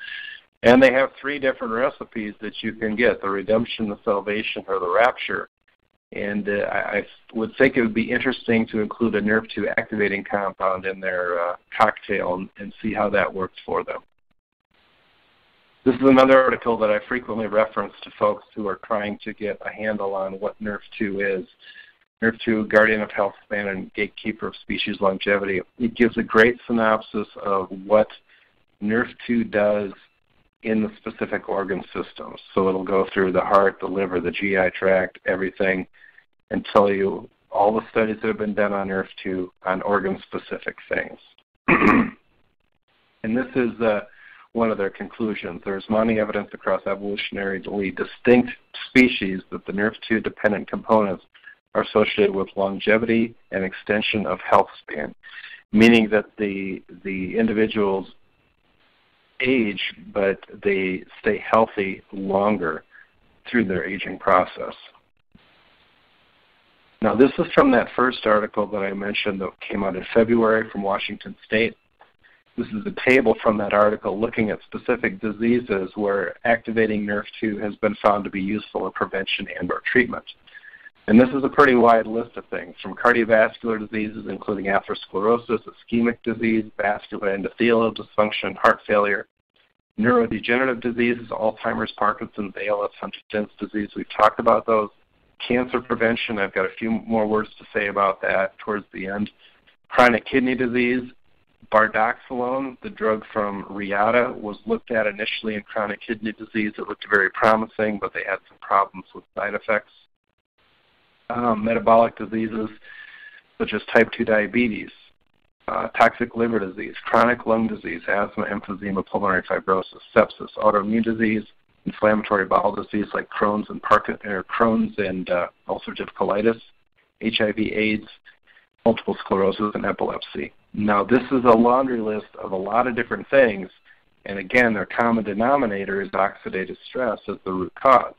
And they have 3 different recipes that you can get, the redemption, the salvation, or the rapture. And I would think it would be interesting to include a NRF2 activating compound in their cocktail and see how that works for them. This is another article that I frequently reference to folks who are trying to get a handle on what NRF2 is. NRF2, guardian of health span and gatekeeper of species longevity. It gives a great synopsis of what NRF2 does in the specific organ systems. So it'll go through the heart, the liver, the GI tract, everything, and tell you all the studies that have been done on NRF2 on organ-specific things. And this is one of their conclusions. There's mounting evidence across evolutionarily distinct species that the NRF2-dependent components are associated with longevity and extension of health span, meaning that the individuals age, but they stay healthy longer through their aging process. Now, this is from that first article that I mentioned that came out in February from Washington State. This is a table from that article looking at specific diseases where activating NRF2 has been found to be useful in prevention and or treatment. And this is a pretty wide list of things, from cardiovascular diseases, including atherosclerosis, ischemic disease, vascular endothelial dysfunction, heart failure, Neurodegenerative diseases, Alzheimer's, Parkinson's, ALS, Huntington's disease, we've talked about those. Cancer prevention, I've got a few more words to say about that towards the end. Chronic kidney disease, bardoxolone, the drug from Reata, was looked at initially in chronic kidney disease. It looked very promising, but they had some problems with side effects. Metabolic diseases such as type 2 diabetes, toxic liver disease, chronic lung disease, asthma, emphysema, pulmonary fibrosis, sepsis, autoimmune disease, inflammatory bowel disease like Crohn's and ulcerative colitis, HIV, AIDS, multiple sclerosis, and epilepsy. Now, this is a laundry list of a lot of different things, and again, their common denominator is oxidative stress as the root cause.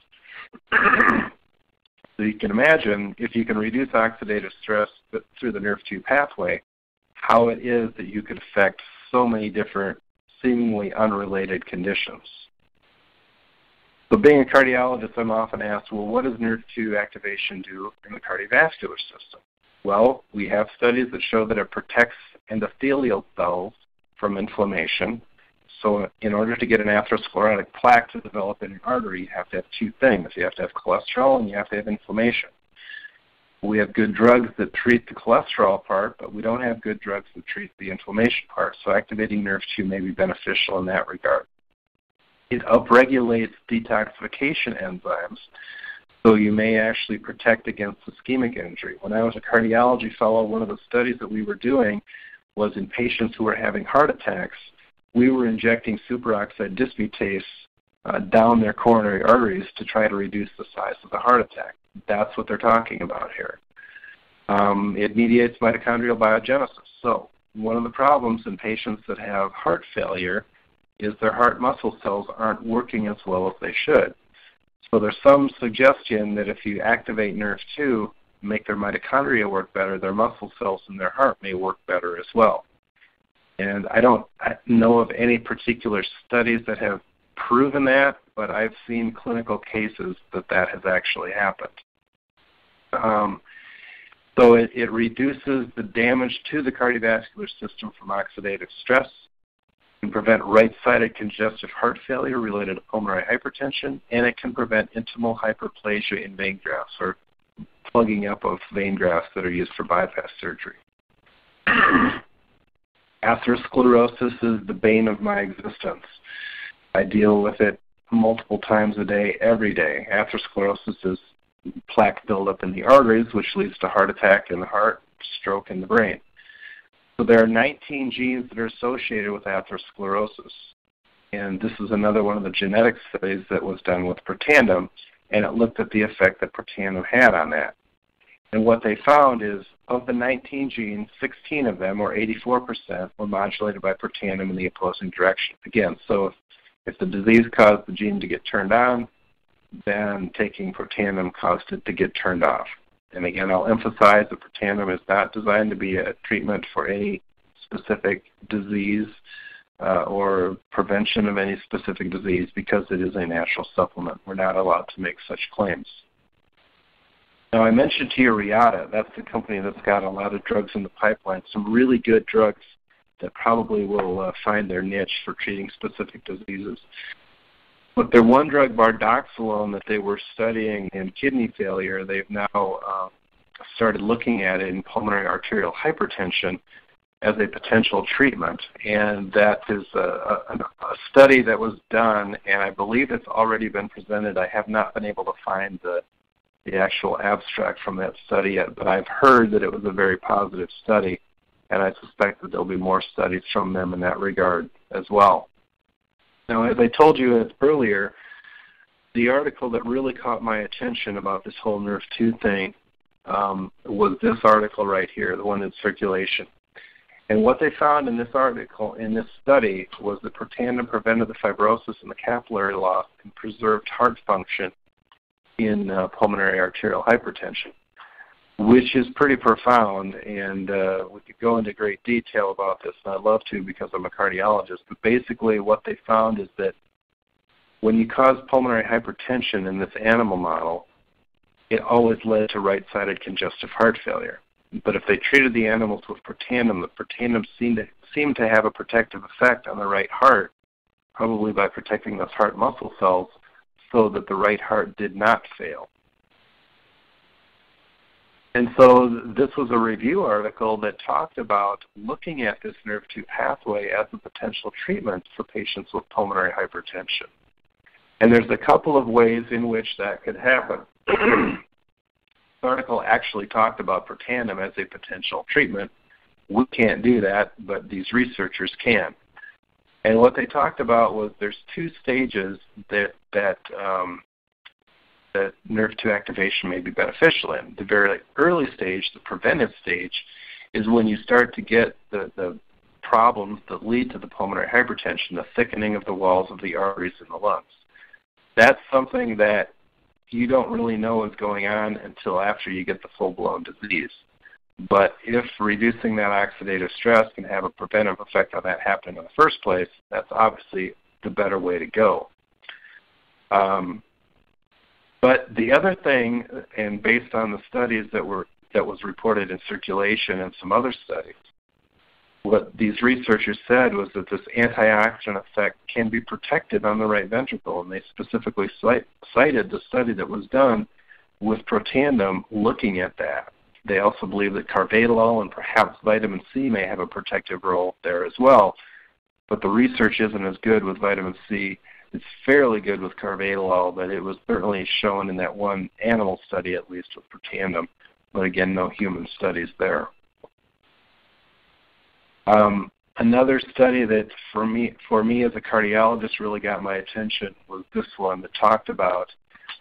So you can imagine, if you can reduce oxidative stress through the NRF2 pathway, how it is that you could affect so many different seemingly unrelated conditions. So being a cardiologist, I'm often asked, well, what does NRF2 activation do in the cardiovascular system? Well, we have studies that show that it protects endothelial cells from inflammation. So in order to get an atherosclerotic plaque to develop in an artery, you have to have two things. You have to have cholesterol and you have to have inflammation. We have good drugs that treat the cholesterol part, but we don't have good drugs that treat the inflammation part. So activating NRF2 may be beneficial in that regard. It upregulates detoxification enzymes, so you may actually protect against ischemic injury. When I was a cardiology fellow, one of the studies that we were doing was in patients who were having heart attacks. We were injecting superoxide dismutase down their coronary arteries to try to reduce the size of the heart attack. That's what they're talking about here. It mediates mitochondrial biogenesis. So one of the problems in patients that have heart failure is their heart muscle cells aren't working as well as they should. So there's some suggestion that if you activate NRF2, make their mitochondria work better, their muscle cells in their heart may work better as well. And I don't know of any particular studies that have proven that, but I've seen clinical cases that that has actually happened. So it reduces the damage to the cardiovascular system from oxidative stress, can prevent right-sided congestive heart failure related to pulmonary hypertension, and it can prevent intimal hyperplasia in vein grafts, or plugging up of vein grafts that are used for bypass surgery. Atherosclerosis is the bane of my existence. I deal with it multiple times a day, every day. Atherosclerosis is plaque buildup in the arteries, which leads to heart attack in the heart, stroke in the brain. So there are 19 genes that are associated with atherosclerosis. And this is another one of the genetic studies that was done with Protandim, and it looked at the effect that Protandim had on that. And what they found is, of the 19 genes, 16 of them, or 84%, were modulated by Protandim in the opposing direction. Again, so if the disease caused the gene to get turned on, then taking Protandim caused it to get turned off. And again, I'll emphasize that Protandim is not designed to be a treatment for any specific disease or prevention of any specific disease, because it is a natural supplement. We're not allowed to make such claims. Now, I mentioned to you Reata. That's the company that's got a lot of drugs in the pipeline, some really good drugs that probably will find their niche for treating specific diseases. But their one drug, bardoxolone, that they were studying in kidney failure, they've now started looking at it in pulmonary arterial hypertension as a potential treatment. And that is a study that was done, and I believe it's already been presented. I have not been able to find the actual abstract from that study yet, but I've heard that it was a very positive study, and I suspect that there'll be more studies from them in that regard as well. Now, as I told you earlier, the article that really caught my attention about this whole NRF2 thing was this article right here, the one in Circulation. And what they found in this article, in this study, was that Protandim prevented the fibrosis and the capillary loss and preserved heart function in pulmonary arterial hypertension, which is pretty profound, and we could go into great detail about this, and I'd love to because I'm a cardiologist. But basically what they found is that when you cause pulmonary hypertension in this animal model, it always led to right-sided congestive heart failure. But if they treated the animals with Protandim, the Protandim seemed to have a protective effect on the right heart, probably by protecting those heart muscle cells so that the right heart did not fail. And so this was a review article that talked about looking at this NRF2 pathway as a potential treatment for patients with pulmonary hypertension. And there's a couple of ways in which that could happen. This article actually talked about protandim as a potential treatment. We can't do that, but these researchers can. And what they talked about was there's two stages that NRF2 activation may be beneficial in. The very early stage, the preventive stage, is when you start to get the problems that lead to the pulmonary hypertension, the thickening of the walls of the arteries in the lungs. That's something that you don't really know is going on until after you get the full-blown disease. But if reducing that oxidative stress can have a preventive effect on that happening in the first place, that's obviously the better way to go. But the other thing, and based on the studies that was reported in Circulation and some other studies, what these researchers said was that this antioxidant effect can be protected on the right ventricle, and they specifically cited the study that was done with protandim looking at that. They also believe that carvedilol and perhaps vitamin C may have a protective role there as well, but the research isn't as good with vitamin C. It's fairly good with carvedilol, but it was certainly shown in that one animal study, at least with protandim, but again, no human studies there. Another study that for me as a cardiologist really got my attention was this one that talked about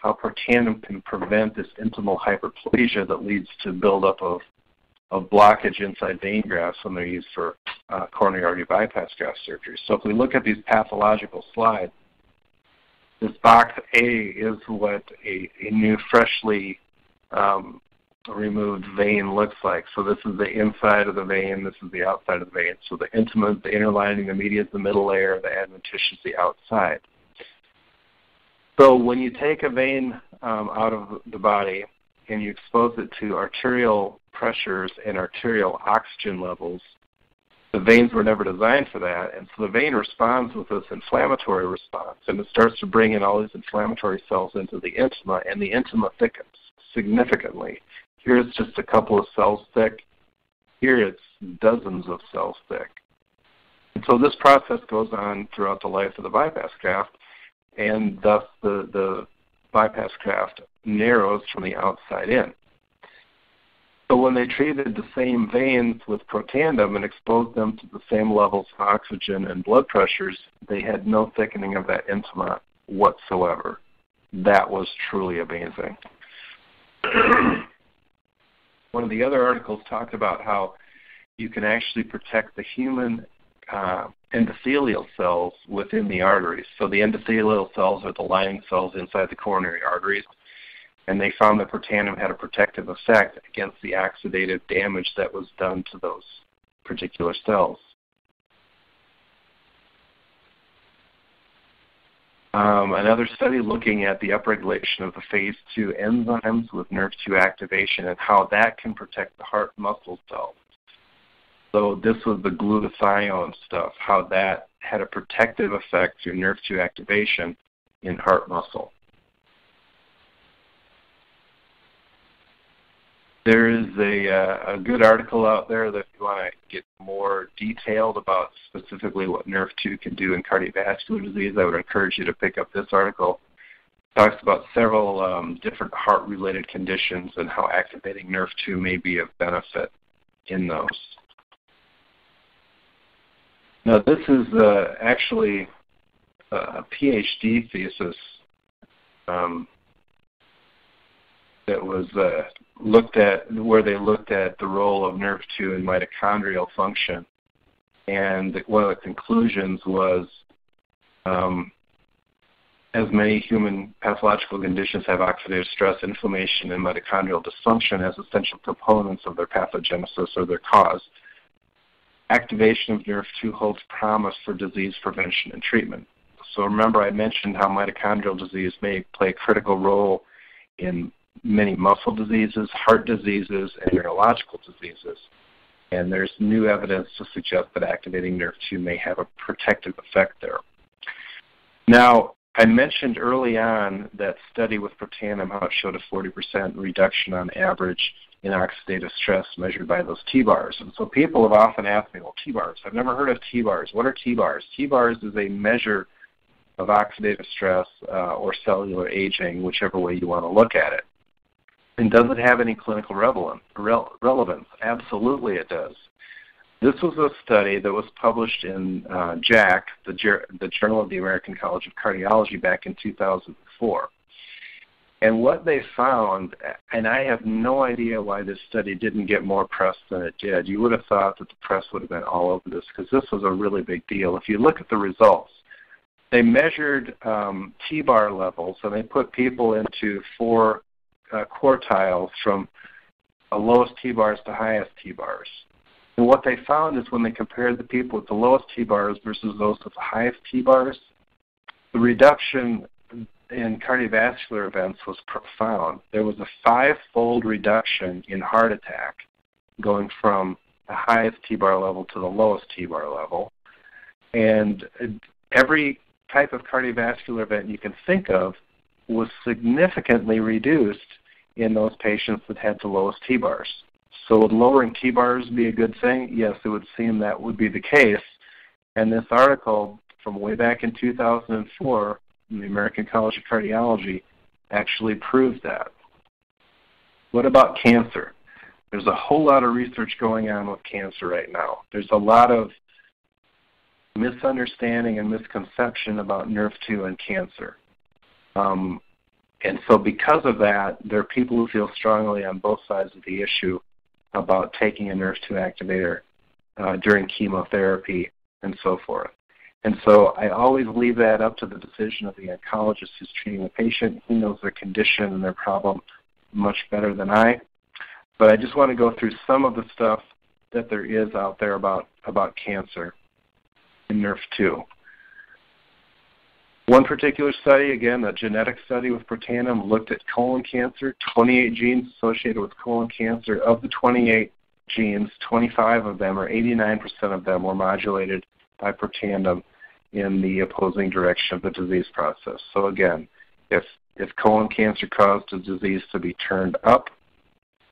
how protandim can prevent this intimal hyperplasia that leads to buildup of blockage inside vein grafts when they're used for coronary artery bypass graft surgery. So if we look at these pathological slides, this box A is what a new freshly removed vein looks like. So this is the inside of the vein, this is the outside of the vein. So the intima, the inner lining, the media is the middle layer, the adventitious is the outside. So when you take a vein out of the body and you expose it to arterial pressures and arterial oxygen levels, the veins were never designed for that, and so the vein responds with this inflammatory response, and it starts to bring in all these inflammatory cells into the intima, and the intima thickens significantly. Here it's just a couple of cells thick. Here it's dozens of cells thick. And so this process goes on throughout the life of the bypass graft, and thus the bypass graft narrows from the outside in. So when they treated the same veins with protandim and exposed them to the same levels of oxygen and blood pressures, they had no thickening of that intima whatsoever. That was truly amazing. One of the other articles talked about how you can actually protect the human endothelial cells within the arteries. So the endothelial cells are the lining cells inside the coronary arteries, and they found that protandim had a protective effect against the oxidative damage that was done to those particular cells. Another study looking at the upregulation of the phase 2 enzymes with NRF2 activation and how that can protect the heart muscle cells. So this was the glutathione stuff, how that had a protective effect through NRF2 activation in heart muscle. There is a good article out there that if you want to get more detailed about specifically what NRF2 can do in cardiovascular disease, I would encourage you to pick up this article. It talks about several different heart-related conditions and how activating NRF2 may be of benefit in those. Now this is actually a PhD thesis that was looked at, where they looked at the role of NRF2 in mitochondrial function. And one of the conclusions was as many human pathological conditions have oxidative stress, inflammation, and mitochondrial dysfunction as essential components of their pathogenesis or their cause, activation of NRF2 holds promise for disease prevention and treatment. So remember I mentioned how mitochondrial disease may play a critical role in many muscle diseases, heart diseases, and neurological diseases. And there's new evidence to suggest that activating NRF2 may have a protective effect there. Now, I mentioned early on that study with protandim, how it showed a 40% reduction on average in oxidative stress measured by those T-bars. And so people have often asked me, well, T-bars, I've never heard of T-bars. What are T-bars? T-bars is a measure of oxidative stress or cellular aging, whichever way you want to look at it. And does it have any clinical relevance? Absolutely it does. This was a study that was published in JACC, the Journal of the American College of Cardiology, back in 2004. And what they found, and I have no idea why this study didn't get more press than it did. You would have thought that the press would have been all over this because this was a really big deal. If you look at the results, they measured T-bar levels, and they put people into 4 quartiles from lowest T-bars to highest T-bars. And what they found is when they compared the people with the lowest T-bars versus those with the highest T-bars, the reduction in cardiovascular events was profound. There was a 5-fold reduction in heart attack going from the highest T-bar level to the lowest T-bar level. And every type of cardiovascular event you can think of was significantly reduced in those patients that had the lowest T-bars. So would lowering T-bars be a good thing? Yes, it would seem that would be the case. And this article from way back in 2004 in the American College of Cardiology actually proves that. What about cancer? There's a whole lot of research going on with cancer right now. There's a lot of misunderstanding and misconception about NRF2 and cancer. And so because of that, there are people who feel strongly on both sides of the issue about taking a NRF2 activator during chemotherapy and so forth. And so I always leave that up to the decision of the oncologist who's treating the patient. He knows their condition and their problem much better than I. But I just want to go through some of the stuff that there is out there about cancer in NRF2. One particular study, again, a genetic study with protandim, looked at colon cancer, 28 genes associated with colon cancer. Of the 28 genes, 25 of them, or 89% of them, were modulated by protandim in the opposing direction of the disease process. So again, if colon cancer caused the disease to be turned up,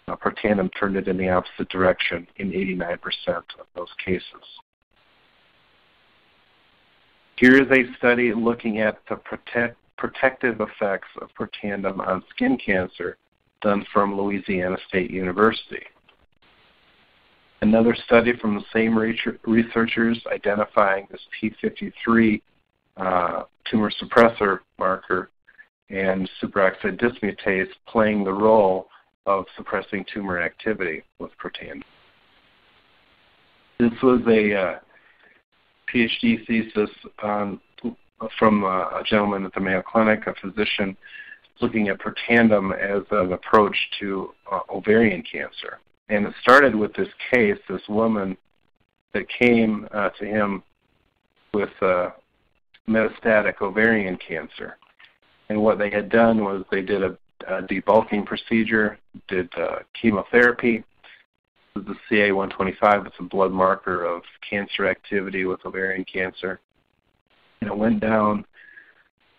protandim turned it in the opposite direction in 89% of those cases. Here is a study looking at the protective effects of protandim on skin cancer done from Louisiana State University. Another study from the same researchers identifying this P53 tumor suppressor marker and superoxide dismutase playing the role of suppressing tumor activity with protandim. This was a PhD thesis from a gentleman at the Mayo Clinic, a physician, looking at protandim as an approach to ovarian cancer. And it started with this case, this woman that came to him with metastatic ovarian cancer. And what they had done was they did a debulking procedure, did chemotherapy. This is the CA-125. It's a blood marker of cancer activity with ovarian cancer. And it went down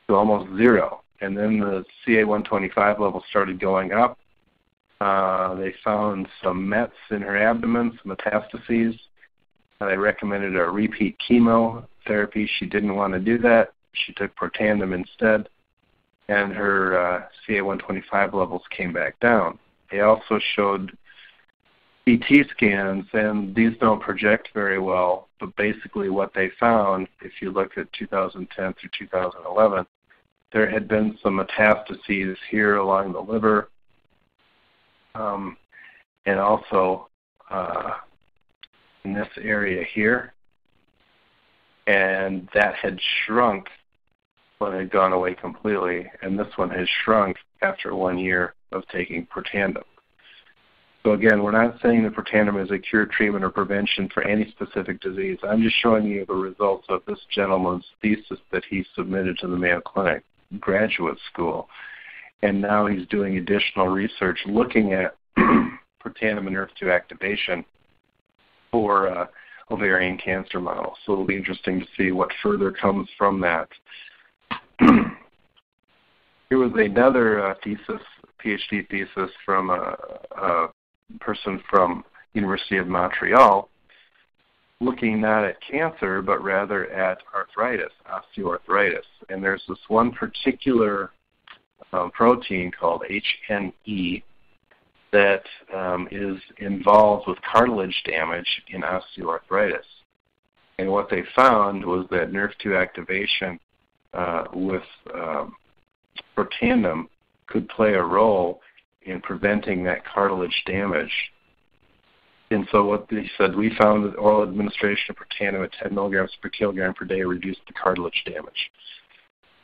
to almost 0. And then the CA-125 level started going up. They found some mets in her abdomen, some metastases. They recommended a repeat chemotherapy. She didn't want to do that. She took protandim instead, and her CA-125 levels came back down. They also showed CT scans, and these don't project very well, but basically what they found, if you look at 2010 through 2011, there had been some metastases here along the liver, and also in this area here, and that had shrunk when it had gone away completely, and this one has shrunk after 1 year of taking protandim. So again, we're not saying that protandim is a cure, treatment, or prevention for any specific disease. I'm just showing you the results of this gentleman's thesis that he submitted to the Mayo Clinic graduate school. And now he's doing additional research looking at protandim and NRF2 activation for ovarian cancer models. So it'll be interesting to see what further comes from that. Here was another PhD thesis from a person from University of Montreal, looking not at cancer, but rather at arthritis, osteoarthritis. And there's this one particular protein called HNE that is involved with cartilage damage in osteoarthritis. And what they found was that NRF2 activation with protandim could play a role in preventing that cartilage damage. And so what they said, we found that oral administration of protandim at 10 milligrams per kilogram per day reduced the cartilage damage.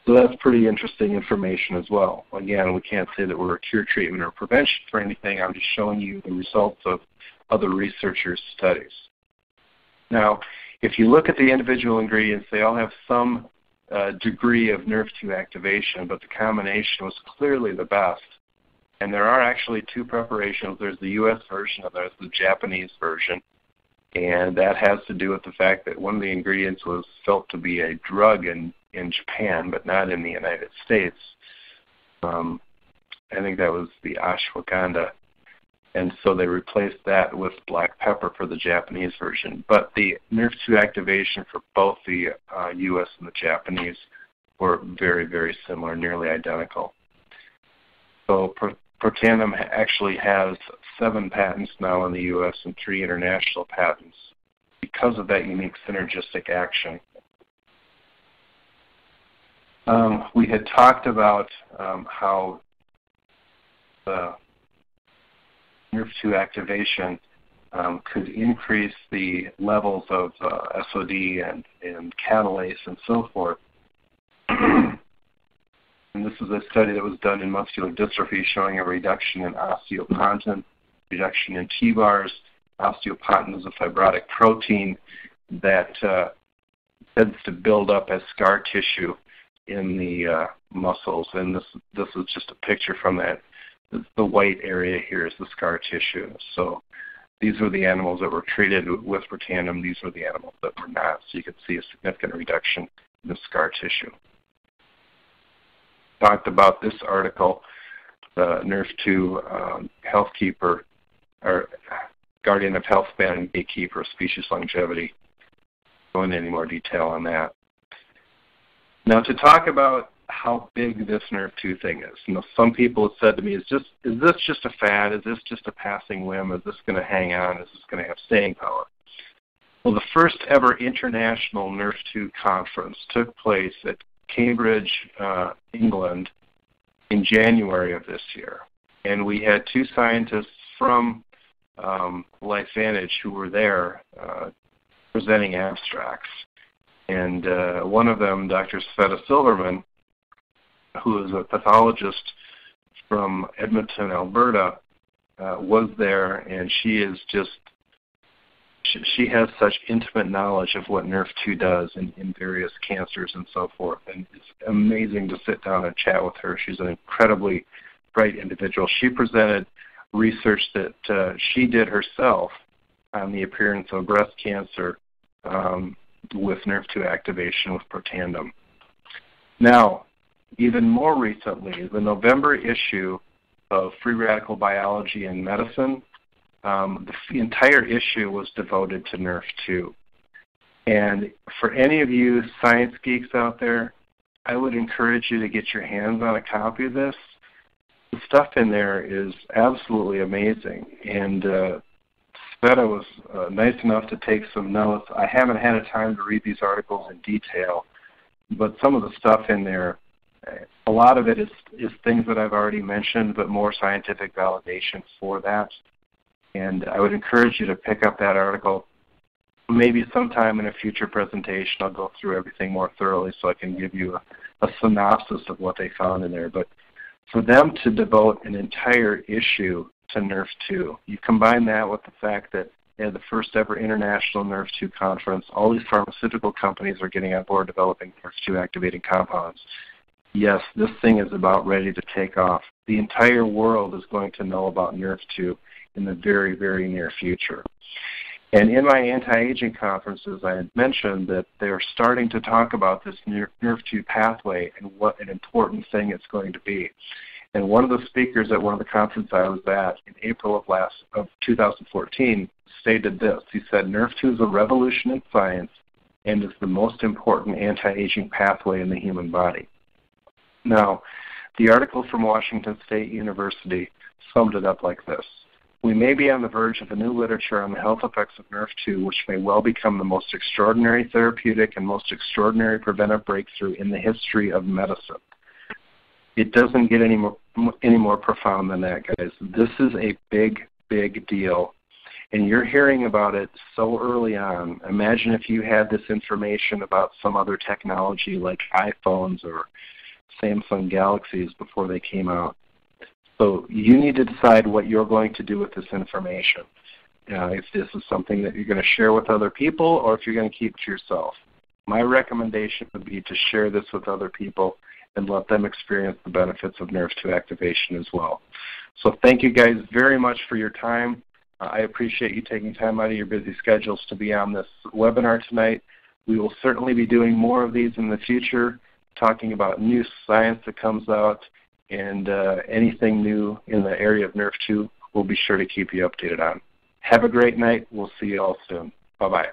So that's pretty interesting information as well. Again, we can't say that we're a cure, treatment, or prevention for anything. I'm just showing you the results of other researchers' studies. Now, if you look at the individual ingredients, they all have some degree of NRF2 activation, but the combination was clearly the best. And there are actually two preparations. There's the U.S. version and there's the Japanese version. And that has to do with the fact that one of the ingredients was felt to be a drug in Japan, but not in the United States. I think that was the ashwagandha. And so they replaced that with black pepper for the Japanese version. But the NRF2 activation for both the U.S. and the Japanese were very, very similar, nearly identical. So protandim actually has 7 patents now in the U.S. and 3 international patents because of that unique synergistic action. We had talked about how the NRF2 activation could increase the levels of SOD and catalase and so forth. And this is a study that was done in muscular dystrophy showing a reduction in osteopontin, reduction in T-bars. Osteopontin is a fibrotic protein that tends to build up as scar tissue in the muscles. And this is just a picture from that. The white area here is the scar tissue. So these were the animals that were treated with protandim. These were the animals that were not. So you could see a significant reduction in the scar tissue. Talked about this article, the NRF2 healthkeeper, or guardian of health span and gatekeeper of species longevity. Go into any more detail on that. Now to talk about how big this NRF2 thing is. You know, some people have said to me, is this just a fad? Is this just a passing whim? Is this going to hang on? Is this going to have staying power? Well, the first ever international NRF2 conference took place at Cambridge, England, in January of this year. And we had 2 scientists from LifeVantage who were there presenting abstracts. And one of them, Dr. Sveta Silverman, who is a pathologist from Edmonton, Alberta, was there, and she has such intimate knowledge of what NRF2 does in various cancers and so forth, and it's amazing to sit down and chat with her. She's an incredibly bright individual. She presented research that she did herself on the appearance of breast cancer with NRF2 activation with protandim. Now, even more recently, the November issue of Free Radical Biology and Medicine, the entire issue was devoted to NRF2. And for any of you science geeks out there, I would encourage you to get your hands on a copy of this. The stuff in there is absolutely amazing. And Sveta was nice enough to take some notes. I haven't had a time to read these articles in detail, but some of the stuff in there, a lot of it is things that I've already mentioned, but more scientific validation for that. And I would encourage you to pick up that article. Maybe sometime in a future presentation I'll go through everything more thoroughly so I can give you a synopsis of what they found in there. But for them to devote an entire issue to NRF2, you combine that with the fact that they had the first ever international NRF2 conference. All these pharmaceutical companies are getting on board developing NRF2 activating compounds. Yes, this thing is about ready to take off. The entire world is going to know about NRF2 in the very, very near future. And in my anti-aging conferences, I had mentioned that they're starting to talk about this NRF2 pathway and what an important thing it's going to be. And one of the speakers at one of the conferences I was at in April of 2014 stated this. He said, NRF2 is a revolution in science and is the most important anti-aging pathway in the human body. Now, the article from Washington State University summed it up like this. We may be on the verge of a new literature on the health effects of NRF2, which may well become the most extraordinary therapeutic and most extraordinary preventive breakthrough in the history of medicine. It doesn't get any more profound than that, guys. This is a big, big deal. And you're hearing about it so early on. Imagine if you had this information about some other technology like iPhones or Samsung Galaxies before they came out. So you need to decide what you're going to do with this information. If this is something that you're going to share with other people or if you're going to keep it to yourself. My recommendation would be to share this with other people and let them experience the benefits of NRF2 activation as well. So thank you guys very much for your time. I appreciate you taking time out of your busy schedules to be on this webinar tonight. We will certainly be doing more of these in the future, talking about new science that comes out, and anything new in the area of NRF2, we'll be sure to keep you updated on. Have a great night. We'll see you all soon. Bye-bye.